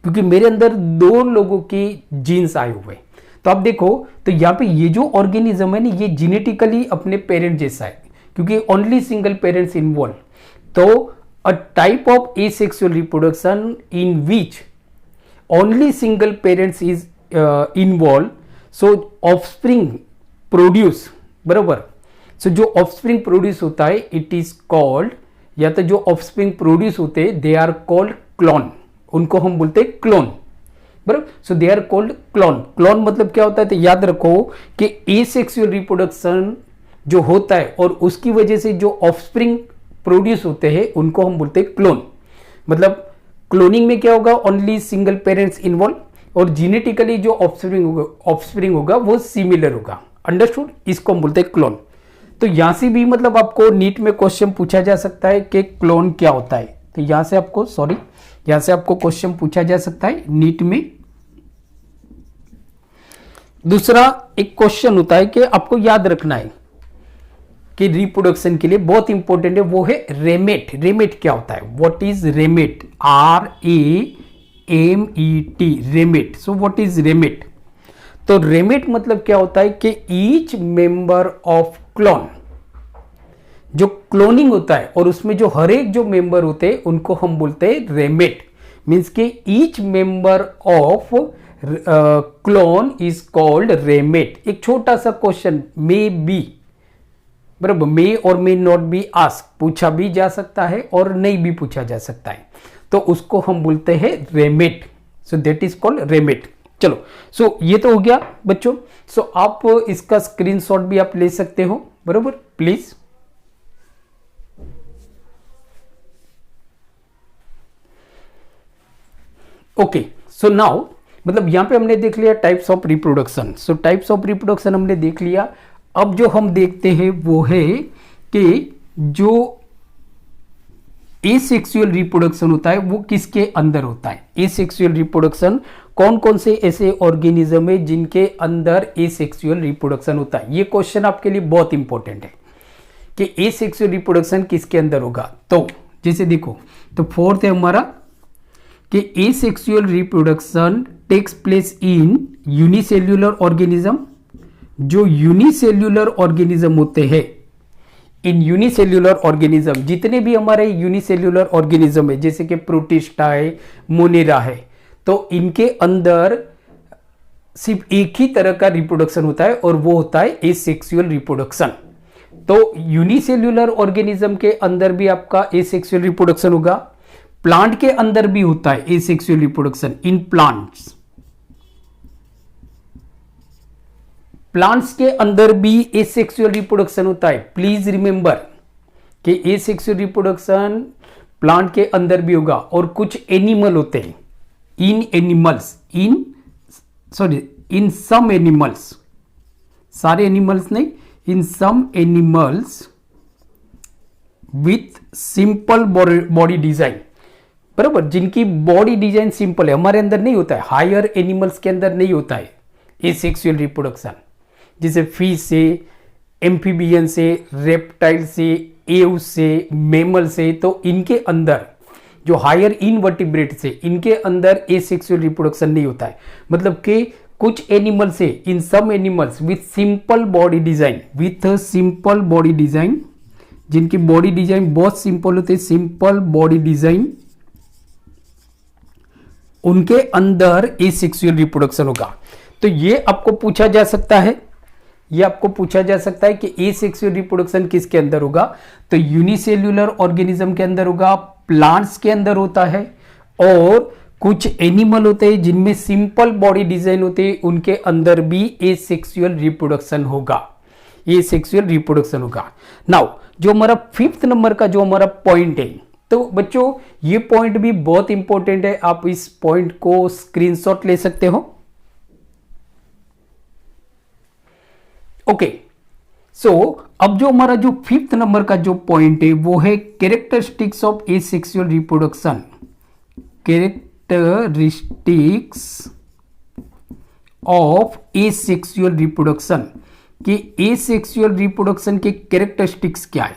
क्योंकि मेरे अंदर 2 लोगों के जीन्स आए हुए। तो आप देखो तो यहाँ पे ये जो ऑर्गेनिज्म है ना ये जेनेटिकली अपने पेरेंट जैसा है, क्योंकि ओनली सिंगल पेरेंट्स इन्वॉल्व। तो a type of asexual reproduction in which only single parents is involved, so offspring produce, बराबर। सो जो ऑफस्प्रिंग प्रोड्यूस होता है इट इज कॉल्ड, या तो जो ऑफस्प्रिंग प्रोड्यूस होते हैं दे आर कॉल्ड क्लोन, उनको हम बोलते हैं क्लोन, बराबर। So they are called clone. Clone मतलब क्या होता है, तो याद रखो कि एसेक्सुअल रिप्रोडक्शन जो होता है और उसकी वजह से जो ऑफस्प्रिंग प्रोड्यूस होते हैं उनको हम बोलते हैं क्लोन। मतलब क्लोनिंग में क्या होगा, ओनली सिंगल पेरेंट्स इन्वॉल्व, और जेनेटिकली जो ऑफस्प्रिंग होगा वो सिमिलर होगा। अंडरस्टूड? इसको हम बोलते हैं क्लोन। तो यहां से भी मतलब आपको नीट में क्वेश्चन पूछा जा सकता है कि क्लोन क्या होता है। तो यहां से आपको क्वेश्चन पूछा जा सकता है नीट में। दूसरा एक क्वेश्चन होता है कि आपको याद रखना है कि रिप्रोडक्शन के लिए बहुत इंपॉर्टेंट है, वो है रेमेट। रेमेट क्या होता है? What is ramet? RAMET, ramet. So what is ramet? तो रेमेट मतलब क्या होता है कि ईच मेंबर ऑफ क्लोन, जो क्लोनिंग होता है और उसमें जो हर एक जो मेंबर होते हैं उनको हम बोलते हैं रेमेट। मीन्स के each member of clone is called ramet. एक छोटा सा क्वेश्चन मे बी, बराबर, मे और मे नॉट बी आस्क, पूछा भी जा सकता है और नहीं भी पूछा जा सकता है, तो उसको हम बोलते हैं ramet. So that is called ramet. चलो, सो ये तो हो गया बच्चों। सो आप इसका स्क्रीनशॉट भी आप ले सकते हो, बराबर, प्लीज। ओके, सो नाउ मतलब यहां पे हमने देख लिया types of reproduction. So types of reproduction हमने देख लिया। अब जो हम देखते हैं वो है कि जो एसेक्सुअल रिप्रोडक्शन होता है वो किसके अंदर होता है। एसेक्सुअल रिप्रोडक्शन, कौन कौन से ऐसे ऑर्गेनिज्म है जिनके अंदर एसेक्सुअल रिप्रोडक्शन होता है। ये क्वेश्चन आपके लिए बहुत इंपॉर्टेंट है कि एसेक्सुअल रिप्रोडक्शन किसके अंदर होगा। तो जैसे देखो, तो फोर्थ है हमारा कि asexual reproduction takes place in unicellular organism. जो यूनिसेल्यूलर ऑर्गेनिज्म होते हैं, इन यूनिसेल्यूलर ऑर्गेनिज्म, जितने भी हमारे यूनिसेल्यूलर ऑर्गेनिज्म है, जैसे कि प्रोटिस्टा है, मोनेरा है, तो इनके अंदर सिर्फ एक ही तरह का रिप्रोडक्शन होता है और वो होता है एसेक्सुअल रिप्रोडक्शन। तो यूनिसेल्यूलर ऑर्गेनिज्म के अंदर भी आपका एसेक्सुअल रिप्रोडक्शन होगा। प्लांट के अंदर भी होता है asexual reproduction in plants. Plants के अंदर भी एसेक्सुअल रिप्रोडक्शन होता है। प्लीज रिमेंबर कि एसेक्सुअल रिप्रोडक्शन प्लांट के अंदर भी होगा। और कुछ एनिमल होते हैं, in animals, in some animals, सारे एनिमल्स नहीं, in some animals with simple body design, बराबर, जिनकी बॉडी डिजाइन सिंपल है, हमारे अंदर नहीं होता है। हायर एनिमल्स के अंदर नहीं होता है एसेक्सुअल रिप्रोडक्शन, जैसे फिश से, एम्फीबियन से, रेप्टाइल से, एव से, मेमल से। तो इनके अंदर जो हायर इनवर्टिब्रेट से, इनके अंदर एसेक्सुअल रिप्रोडक्शन नहीं होता है। मतलब कि कुछ एनिमल से, in some animals with simple body design, with simple body design, जिनकी बॉडी डिजाइन बहुत सिंपल होते हैं, सिंपल बॉडी डिजाइन, उनके अंदर एसेक्सुअल रिप्रोडक्शन होगा। तो ये आपको पूछा जा सकता है, ये आपको पूछा जा सकता है कि एसेक्सुअल रिप्रोडक्शन किसके अंदर होगा। तो यूनिसेल्यूलर ऑर्गेनिज्म के अंदर होगा, प्लांट्स के अंदर होता है, और कुछ एनिमल होते हैं जिनमें सिंपल बॉडी डिजाइन होते हैं, उनके अंदर भी एसेक्सुअल रिप्रोडक्शन होगा। एसेक्सुअल रिप्रोडक्शन होगा। नाउ जो हमारा 5th नंबर का जो हमारा पॉइंट है, तो बच्चों ये पॉइंट भी बहुत इंपॉर्टेंट है। आप इस पॉइंट को स्क्रीनशॉट ले सकते हो। ओके, सो अब जो हमारा जो 5th नंबर का जो पॉइंट है वो है characteristics of asexual reproduction. Characteristics of asexual reproduction, कि एसेक्सुअल रिप्रोडक्शन के कैरेक्टरिस्टिक्स क्या है।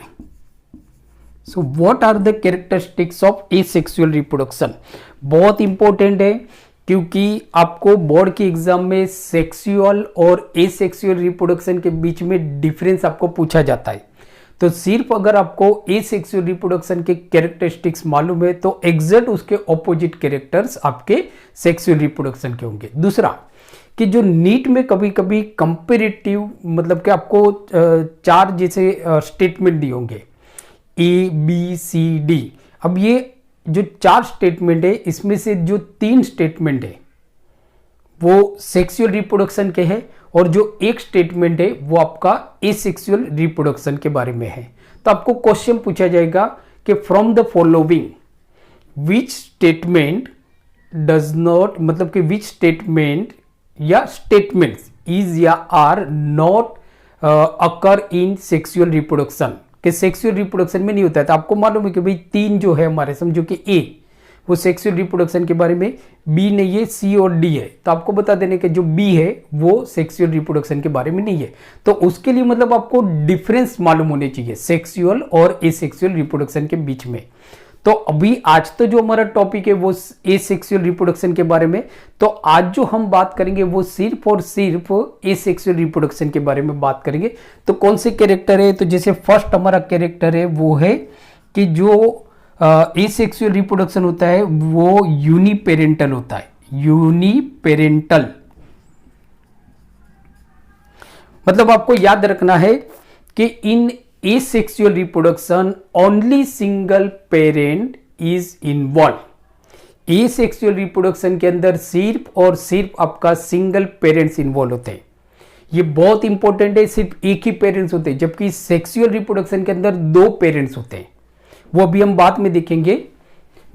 So what are the characteristics of asexual reproduction, बहुत इंपॉर्टेंट है, क्योंकि आपको बोर्ड के एग्जाम में सेक्सुअल और एसेक्सुअल रिप्रोडक्शन के बीच में डिफरेंस आपको पूछा जाता है। तो सिर्फ अगर आपको एसेक्सुअल रिप्रोडक्शन के कैरेक्टरिस्टिक्स मालूम है तो एग्जैक्ट उसके ऑपोजिट कैरेक्टर्स आपके सेक्सुअल रिप्रोडक्शन के होंगे। दूसरा कि जो नीट में कभी कभी कंपेरेटिव, मतलब कि आपको 4 जैसे स्टेटमेंट दिए होंगे, ABCD। अब ये जो 4 स्टेटमेंट है, इसमें से जो 3 स्टेटमेंट है वो सेक्सुअल रिप्रोडक्शन के हैं, और जो एक स्टेटमेंट है वो आपका एसेक्सुअल रिप्रोडक्शन के बारे में है। तो आपको क्वेश्चन पूछा जाएगा कि from the following which statement does not, मतलब कि विच स्टेटमेंट या स्टेटमेंट्स इज या are not occur in sexual reproduction, कि सेक्सुअल रिप्रोडक्शन में नहीं होता है। तो आपको मालूम है कि भाई 3 जो है हमारे, समझो कि ए, वो सेक्सुअल रिप्रोडक्शन के बारे में बी नहीं है, सी और डी है। तो आपको बता देने के जो बी है वो सेक्सुअल रिप्रोडक्शन के बारे में नहीं है। तो उसके लिए मतलब आपको डिफरेंस मालूम होने चाहिए सेक्सुअल और एसेक्सुअल रिप्रोडक्शन के बीच में। तो अभी आज तो जो हमारा टॉपिक है वो एसेक्सुअल रिप्रोडक्शन के बारे में, तो आज जो हम बात करेंगे वो सिर्फ और सिर्फ एसेक्सुअल रिप्रोडक्शन के बारे में बात करेंगे। तो कौन से कैरेक्टर है, तो जैसे फर्स्ट हमारा कैरेक्टर है वो है कि जो एसेक्सुअल रिप्रोडक्शन होता है वो यूनिपेरेंटल होता है। यूनिपेरेंटल मतलब आपको याद रखना है कि इन asexual reproduction only single parent is involved। asexual reproduction के अंदर सिर्फ और सिर्फ आपका सिंगल पेरेंट्स इन्वॉल्व होते हैं। ये बहुत इंपॉर्टेंट है, सिर्फ एक ही पेरेंट्स होते हैं, जबकि सेक्सुअल रिप्रोडक्शन के अंदर दो पेरेंट्स होते हैं। वो अभी हम बाद में देखेंगे,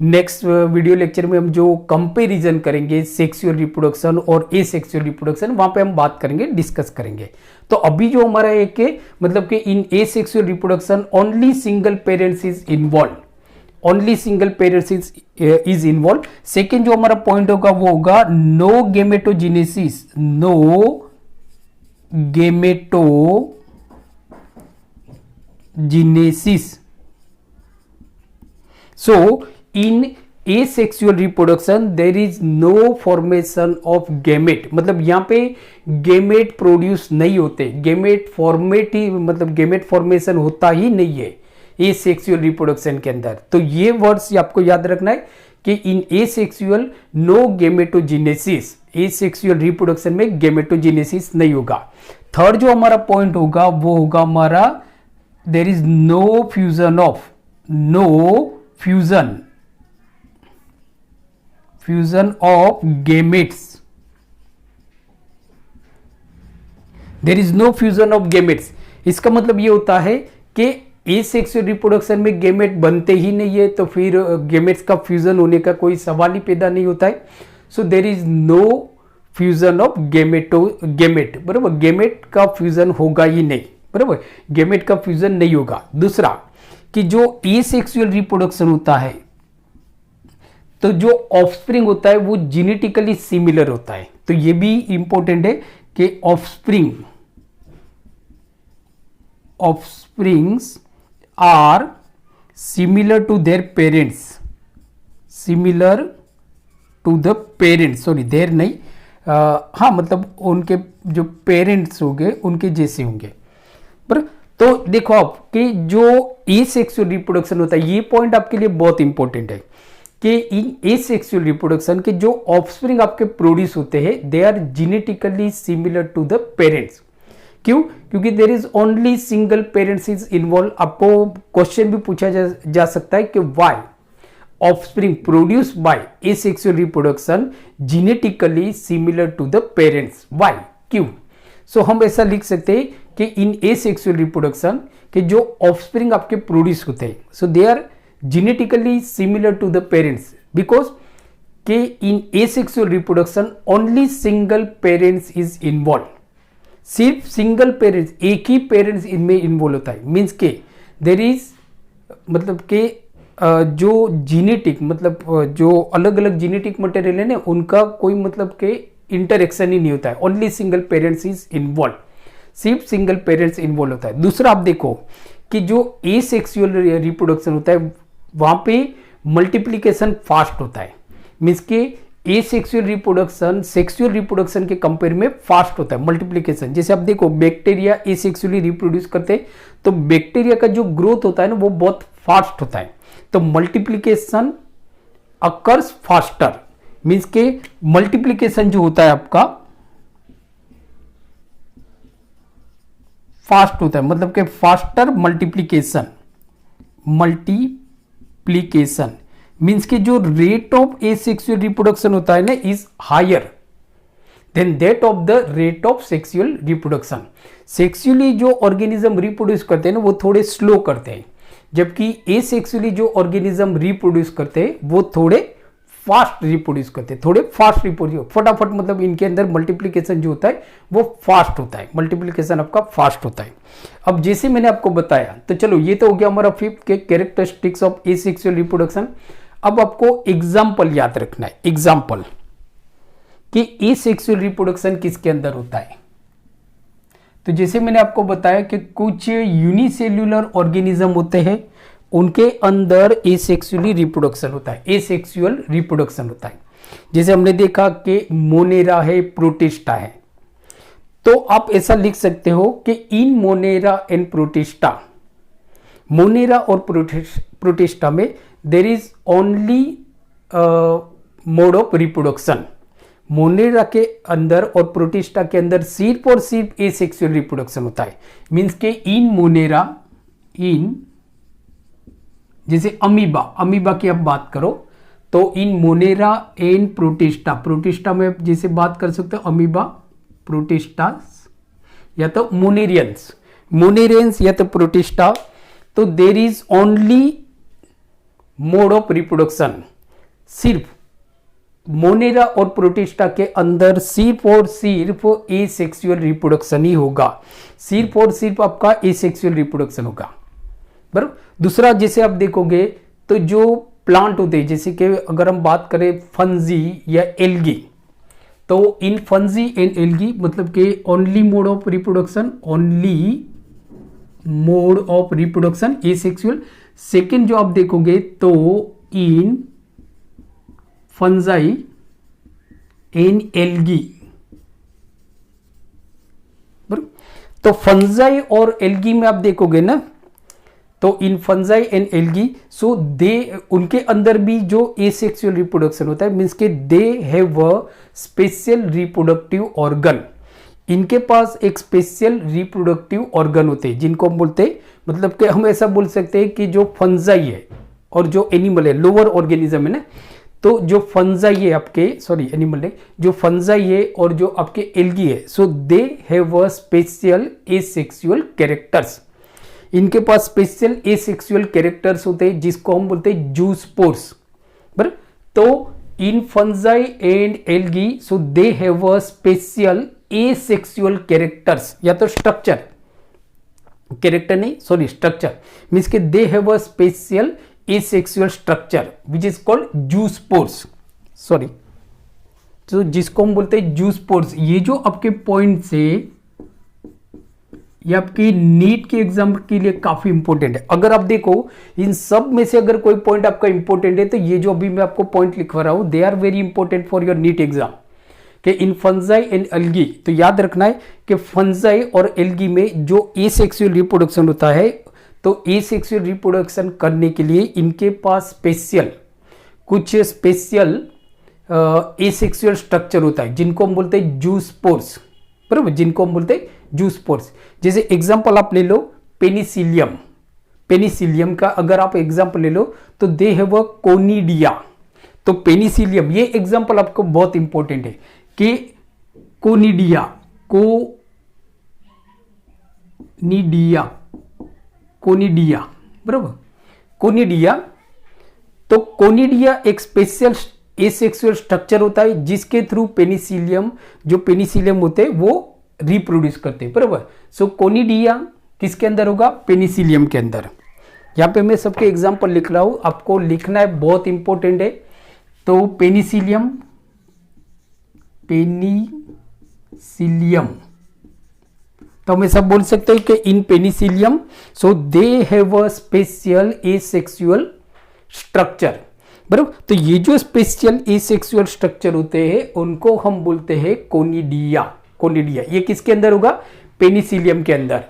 नेक्स्ट वीडियो लेक्चर में हम जो कंपैरिजन करेंगे सेक्सुअल रिप्रोडक्शन और एसेक्सुअल रिप्रोडक्शन, वहां पे हम बात करेंगे, डिस्कस करेंगे। तो अभी जो हमारा एक है मतलब कि in asexual reproduction only single parents is involve, only single parents is involve. Second जो हमारा पॉइंट होगा वो होगा no gametogenesis, no gametogenesis. So in asexual reproduction there is no formation of gamete, मतलब यहाँ पे गेमेट प्रोड्यूस नहीं होते, गेमेट फॉर्मेट ही मतलब गेमेट फॉर्मेशन होता ही नहीं है एसेक्सुअल रिप्रोडक्शन के अंदर। तो ये वर्ड्स आपको याद रखना है कि in asexual no gametogenesis, asexual reproduction में गेमेटोजेनेसिस नहीं होगा। थर्ड जो हमारा पॉइंट होगा वो होगा हमारा there is no fusion of, no fusion of gametes, there is no fusion of gametes. इसका मतलब ये होता है कि एसेक्सुअल रिप्रोडक्शन में गेमेट बनते ही नहीं है, तो फिर गेमेट्स का फ्यूजन होने का कोई सवाल ही पैदा नहीं होता है। So there is no fusion of gamete, बराबर, गेमेट का फ्यूजन होगा ही नहीं, बराबर, गेमेट का फ्यूजन नहीं होगा। दूसरा कि जो एसेक्सुअल रिप्रोडक्शन होता है तो जो ऑफस्प्रिंग होता है वो जेनेटिकली सिमिलर होता है। तो ये भी इंपॉर्टेंट है कि offsprings are similar to their parents, similar to the parents, sorry their नहीं, हाँ मतलब उनके जो पेरेंट्स होंगे उनके जैसे होंगे। पर तो देखो आप कि जो एसेक्सुअल रिप्रोडक्शन होता है, ये पॉइंट आपके लिए बहुत इंपॉर्टेंट है कि इन एसेक्सुअल रिप्रोडक्शन के जो ऑफस्प्रिंग आपके प्रोड्यूस होते हैं they are genetically similar to the parents. क्यों? क्योंकि there is only single parents is involve. आपको क्वेश्चन भी पूछा जा सकता है कि why offspring produce by asexual reproduction genetically similar to the parents, why, क्यों? सो हम ऐसा लिख सकते हैं कि इन एसेक्सुअल रिप्रोडक्शन के जो ऑफस्प्रिंग आपके प्रोड्यूस होते हैं so they are genetically similar to the parents because के in asexual reproduction only single parents is involve. सिर्फ सिंगल पेरेंट्स, एक ही पेरेंट्स इनमें इन्वॉल्व होता है। मीन्स के देर इज मतलब के जो जीनेटिक मतलब जो अलग अलग जीनेटिक मटेरियल है ना उनका कोई मतलब के इंटरेक्शन ही नहीं होता है, only single parents is involve, सिर्फ सिंगल पेरेंट्स इन्वॉल्व होता है। दूसरा आप देखो कि जो एसेक्सुअल रिप्रोडक्शन होता है वहां पे मल्टीप्लिकेशन फास्ट होता है। मीन्स के एसेक्सुअल रिप्रोडक्शन सेक्सुअल रिप्रोडक्शन के कंपेयर में फास्ट होता है मल्टीप्लिकेशन। जैसे आप देखो बैक्टीरिया एसेक्सुअली रिप्रोड्यूस करते हैं तो बैक्टीरिया का जो ग्रोथ होता है ना वो बहुत फास्ट होता है, तो मल्टीप्लिकेशन अकर्स फास्टर। मीन्स के मल्टीप्लिकेशन जो होता है आपका फास्ट होता है, मतलब कि फास्टर मल्टीप्लिकेशन मीन्स कि जो रेट ऑफ एसेक्सुअल रिप्रोडक्शन होता है ना is higher than that of the rate of sexual reproduction. Sexually जो ऑर्गेनिज्म रिप्रोड्यूस करते हैं ना वो थोड़े स्लो करते हैं, जबकि एसेक्सुअली जो ऑर्गेनिज्म रिप्रोड्यूस करते हैं वो थोड़े फास्ट रिप्रोड्यूस करते हैं, थोड़े फास्ट रिप्रोड्यूस, फटाफट, मतलब इनके अंदर मल्टीप्लिकेशन जो होता है वो फास्ट होता है, मल्टीप्लिकेशन आपका फास्ट होता है। अब जैसे मैंने आपको बताया, तो चलो ये तो हो गया हमारा फिफ्थ के कैरेक्टरिस्टिक्स ऑफ एसेक्सुअल रिप्रोडक्शन। अब आपको एग्जाम्पल याद रखना है, एग्जाम्पल कि एसेक्सुअल रिप्रोडक्शन किसके अंदर होता है। तो जैसे मैंने आपको बताया कि कुछ यूनिसेल्युलर ऑर्गेनिज्म होते हैं, उनके अंदर एसेक्सुअली रिप्रोडक्शन होता है, एसेक्सुअल रिप्रोडक्शन होता है। जैसे हमने देखा कि मोनेरा है, प्रोटिस्टा है, तो आप ऐसा लिख सकते हो कि इन मोनेरा एंड प्रोटिस्टा, मोनेरा और प्रोटिस्टा में there is only mode of reproduction. Monera के अंदर और प्रोटिस्टा के अंदर सिर्फ और सिर्फ एसेक्सुअल रिप्रोडक्शन होता है। मींस के इन मोनेरा, इन जैसे अमीबा, अमीबा की आप बात करो तो इन मोनेरा एंड प्रोटिस्टा, प्रोटिस्टा में जैसे बात कर सकते हो अमीबा, प्रोटिस्टास या तो मोनेरियंस, मोनेरियंस या तो प्रोटिस्टा, तो there is only mode of reproduction. सिर्फ मोनेरा और प्रोटिस्टा के अंदर सिर्फ और सिर्फ एसेक्सुअल रिप्रोडक्शन ही होगा, सिर्फ और सिर्फ आपका एसेक्सुअल रिप्रोडक्शन होगा, बराबर। दूसरा जैसे आप देखोगे तो जो प्लांट होते हैं, जैसे कि अगर हम बात करें फंजी या एल्गी, तो इन फंजी एंड एल्गी मतलब कि only mode of reproduction, only mode of reproduction asexual. Second जो आप देखोगे तो इन फंजाई एंड एल्गी, तो फंजाई और एल्गी में आप देखोगे ना, तो इन फंजाई एंड एल्गी, सो दे, उनके अंदर भी जो एसेक्सुअल रिप्रोडक्शन होता है, मींस के दे have a special reproductive organ. इनके पास एक स्पेशल रिप्रोडक्टिव ऑर्गन होते हैं जिनको हम बोलते हैं, मतलब कि हम ऐसा बोल सकते हैं कि जो फंजाई है और जो एनिमल है, लोअर ऑर्गेनिज्म है ना, तो जो फंजाई है आपके, सॉरी एनिमल है, जो फंजाई है और जो आपके एल्गी है, so they have a special asexual characters. इनके पास स्पेशल एसेक्सुअल कैरेक्टर्स होते हैं जिसको हम बोलते हैं जूस्पोर्स, बराबर। तो इन fungi and algae, so they have a special asexual characters, या तो स्ट्रक्चर, कैरेक्टर नहीं सॉरी स्ट्रक्चर, मींस के दे have a special asexual structure which is called zoospores, sorry, तो जिसको हम बोलते हैं जूस्पोर्स। ये जो आपके पॉइंट से, ये आपकी नीट के एग्जाम के लिए काफी इंपॉर्टेंट है। अगर आप देखो इन सब में से अगर कोई पॉइंट आपका इंपॉर्टेंट है तो ये जो अभी मैं आपको पॉइंट लिखवा रहा हूं, they are very important for your NEET exam. कि इन फंजाई एंड एल्गी, तो याद रखना है कि फंजाई और एल्गी में जो एसेक्सुअल रिप्रोडक्शन होता है, तो एसेक्सुअल रिप्रोडक्शन करने के लिए इनके पास स्पेशल, कुछ स्पेशल एसेक्सुअल स्ट्रक्चर होता है जिनको हम बोलते हैं जूस्पोर्स, बराबर, जिनको हम बोलते हैं जूस्पोर्स। जैसे एग्जांपल आप ले लो पेनिसिलियम, पेनिसिलियम का अगर आप एग्जांपल ले लो तो दे हैव अ कोनिडिया। तो पेनिसिलियम, ये एग्जांपल आपको बहुत इंपॉर्टेंट है कि कोनिडिया, कोनिडिया, कोनिडिया, बराबर, कोनिडिया। तो कोनिडिया एक स्पेशल एसेक्सुअल स्ट्रक्चर होता है जिसके थ्रू पेनिसिलियम, जो पेनिसिलियम होते हैं वो रिप्रोड्यूस करते हैं, बराबर। सो कोनिडिया किसके अंदर होगा? पेनिसिलियम के अंदर। यहां पे मैं सबके एग्जांपल लिख रहा हूं, आपको लिखना है, बहुत इंपॉर्टेंट है। तो पेनिसिलियम, पेनिसिलियम, तो हम ऐसा बोल सकते हैं कि in penicillium, so they have a special asexual structure, बराबर। तो ये जो स्पेशल एसेक्सुअल स्ट्रक्चर होते हैं उनको हम बोलते हैं कोनिडिया। कोनिडिया ये किसके अंदर होगा? पेनिसिलियम के अंदर।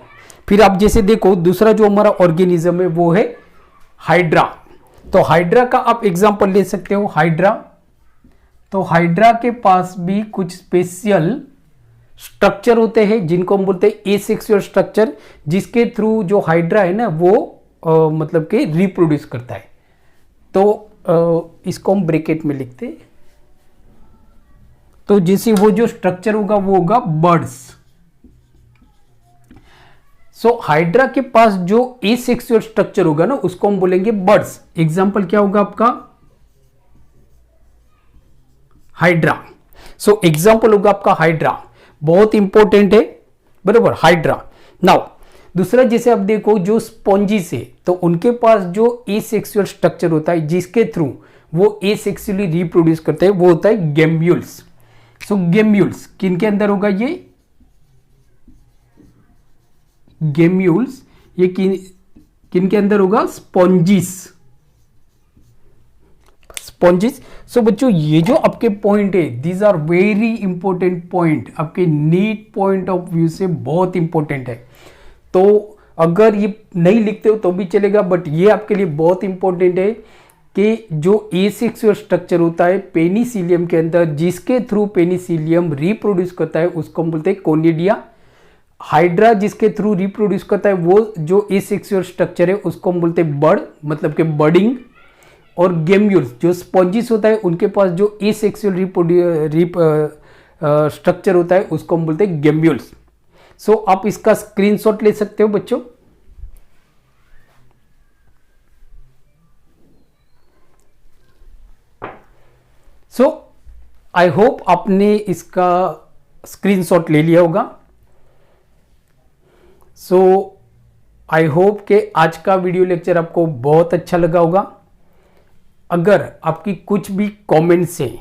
फिर आप जैसे देखो दूसरा जो हमारा ऑर्गेनिज्म है वो है हाइड्रा। तो हाइड्रा का आप एग्जांपल ले सकते हो, हाइड्रा। तो हाइड्रा के पास भी कुछ स्पेशल स्ट्रक्चर होते हैं जिनको हम बोलते हैं एसेक्सुअल स्ट्रक्चर, जिसके थ्रू जो हाइड्रा है ना वो मतलब कि रिप्रोड्यूस करता है। तो इसको हम ब्रैकेट में लिखते हैं। तो जैसे वो जो स्ट्रक्चर होगा वो होगा बर्ड्स। सो हाइड्रा के पास जो एसेक्सुअल स्ट्रक्चर होगा ना उसको हम बोलेंगे बर्ड्स। एग्जांपल क्या होगा आपका? हाइड्रा। सो एग्जांपल होगा आपका हाइड्रा, बहुत इंपॉर्टेंट है, बराबर, हाइड्रा। नाउ दूसरा जैसे आप देखो जो स्पॉन्जी से, तो उनके पास जो एसेक्सुअल स्ट्रक्चर होता है जिसके थ्रू वो एसेक्सुअली रिप्रोड्यूस करते हैं, वो होता है गैम्यूल्स। सो गैम्यूल्स किनके अंदर होगा? ये गैम्यूल्स ये किनके अंदर होगा? स्पॉन्जिस। स्पॉन्जिस। सो बच्चों ये जो आपके पॉइंट है, these are very important point, आपके नीट पॉइंट ऑफ व्यू से बहुत इंपॉर्टेंट है। तो अगर ये नहीं लिखते हो तो भी चलेगा, बट ये आपके लिए बहुत इंपॉर्टेंट है कि जो एसेक्सुअल स्ट्रक्चर होता है पेनिसिलियम के अंदर, जिसके थ्रू पेनिसिलियम रिप्रोड्यूस करता है, उसको हम बोलते हैं कोनिडिया। हाइड्रा जिसके थ्रू रिप्रोड्यूस करता है, वो जो एसेक्सुअल स्ट्रक्चर है उसको हम बोलते हैं बर्ड, मतलब कि बर्डिंग। और गैम्यूल्स जो स्पॉन्जिस होता है, उनके पास जो एसेक्सुअल स्ट्रक्चर होता है उसको हम बोलते हैं गैम्यूल्स। सो आप इसका स्क्रीनशॉट ले सकते हो बच्चों। सो आई होप आपने इसका स्क्रीनशॉट ले लिया होगा। सो आई होप कि आज का वीडियो लेक्चर आपको बहुत अच्छा लगा होगा। अगर आपकी कुछ भी कमेंट्स हैं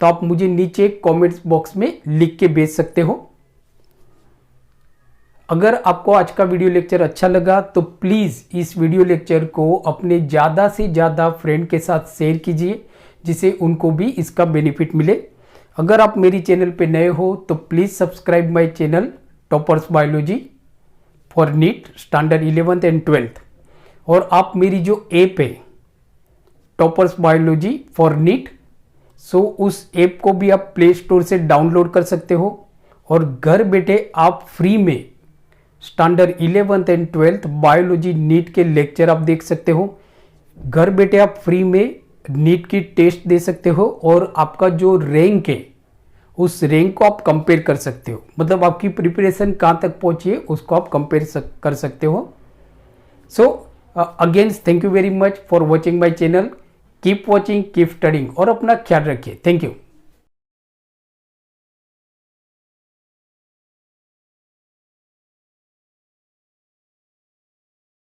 तो आप मुझे नीचे कमेंट्स बॉक्स में लिख के भेज सकते हो। अगर आपको आज का वीडियो लेक्चर अच्छा लगा तो प्लीज़ इस वीडियो लेक्चर को अपने ज़्यादा से ज़्यादा फ्रेंड के साथ शेयर कीजिए, जिससे उनको भी इसका बेनिफिट मिले। अगर आप मेरी चैनल पे नए हो तो please subscribe my channel toppers biology for NEET standard 11th and 12th। और आप मेरी जो ऐप है toppers biology for NEET, so उस ऐप को भी आप प्ले स्टोर से डाउनलोड कर सकते हो और घर बैठे आप फ्री में standard 11th and 12th biology NEET के लेक्चर आप देख सकते हो। घर बैठे आप फ्री में नीट की टेस्ट दे सकते हो और आपका जो रैंक है उस रैंक को आप कंपेयर कर सकते हो, मतलब आपकी प्रिपरेशन कहाँ तक पहुंची है उसको आप कंपेयर कर सकते हो। So again thank you very much for watching my channel. Keep watching, keep studying और अपना ख्याल रखिए। Thank you.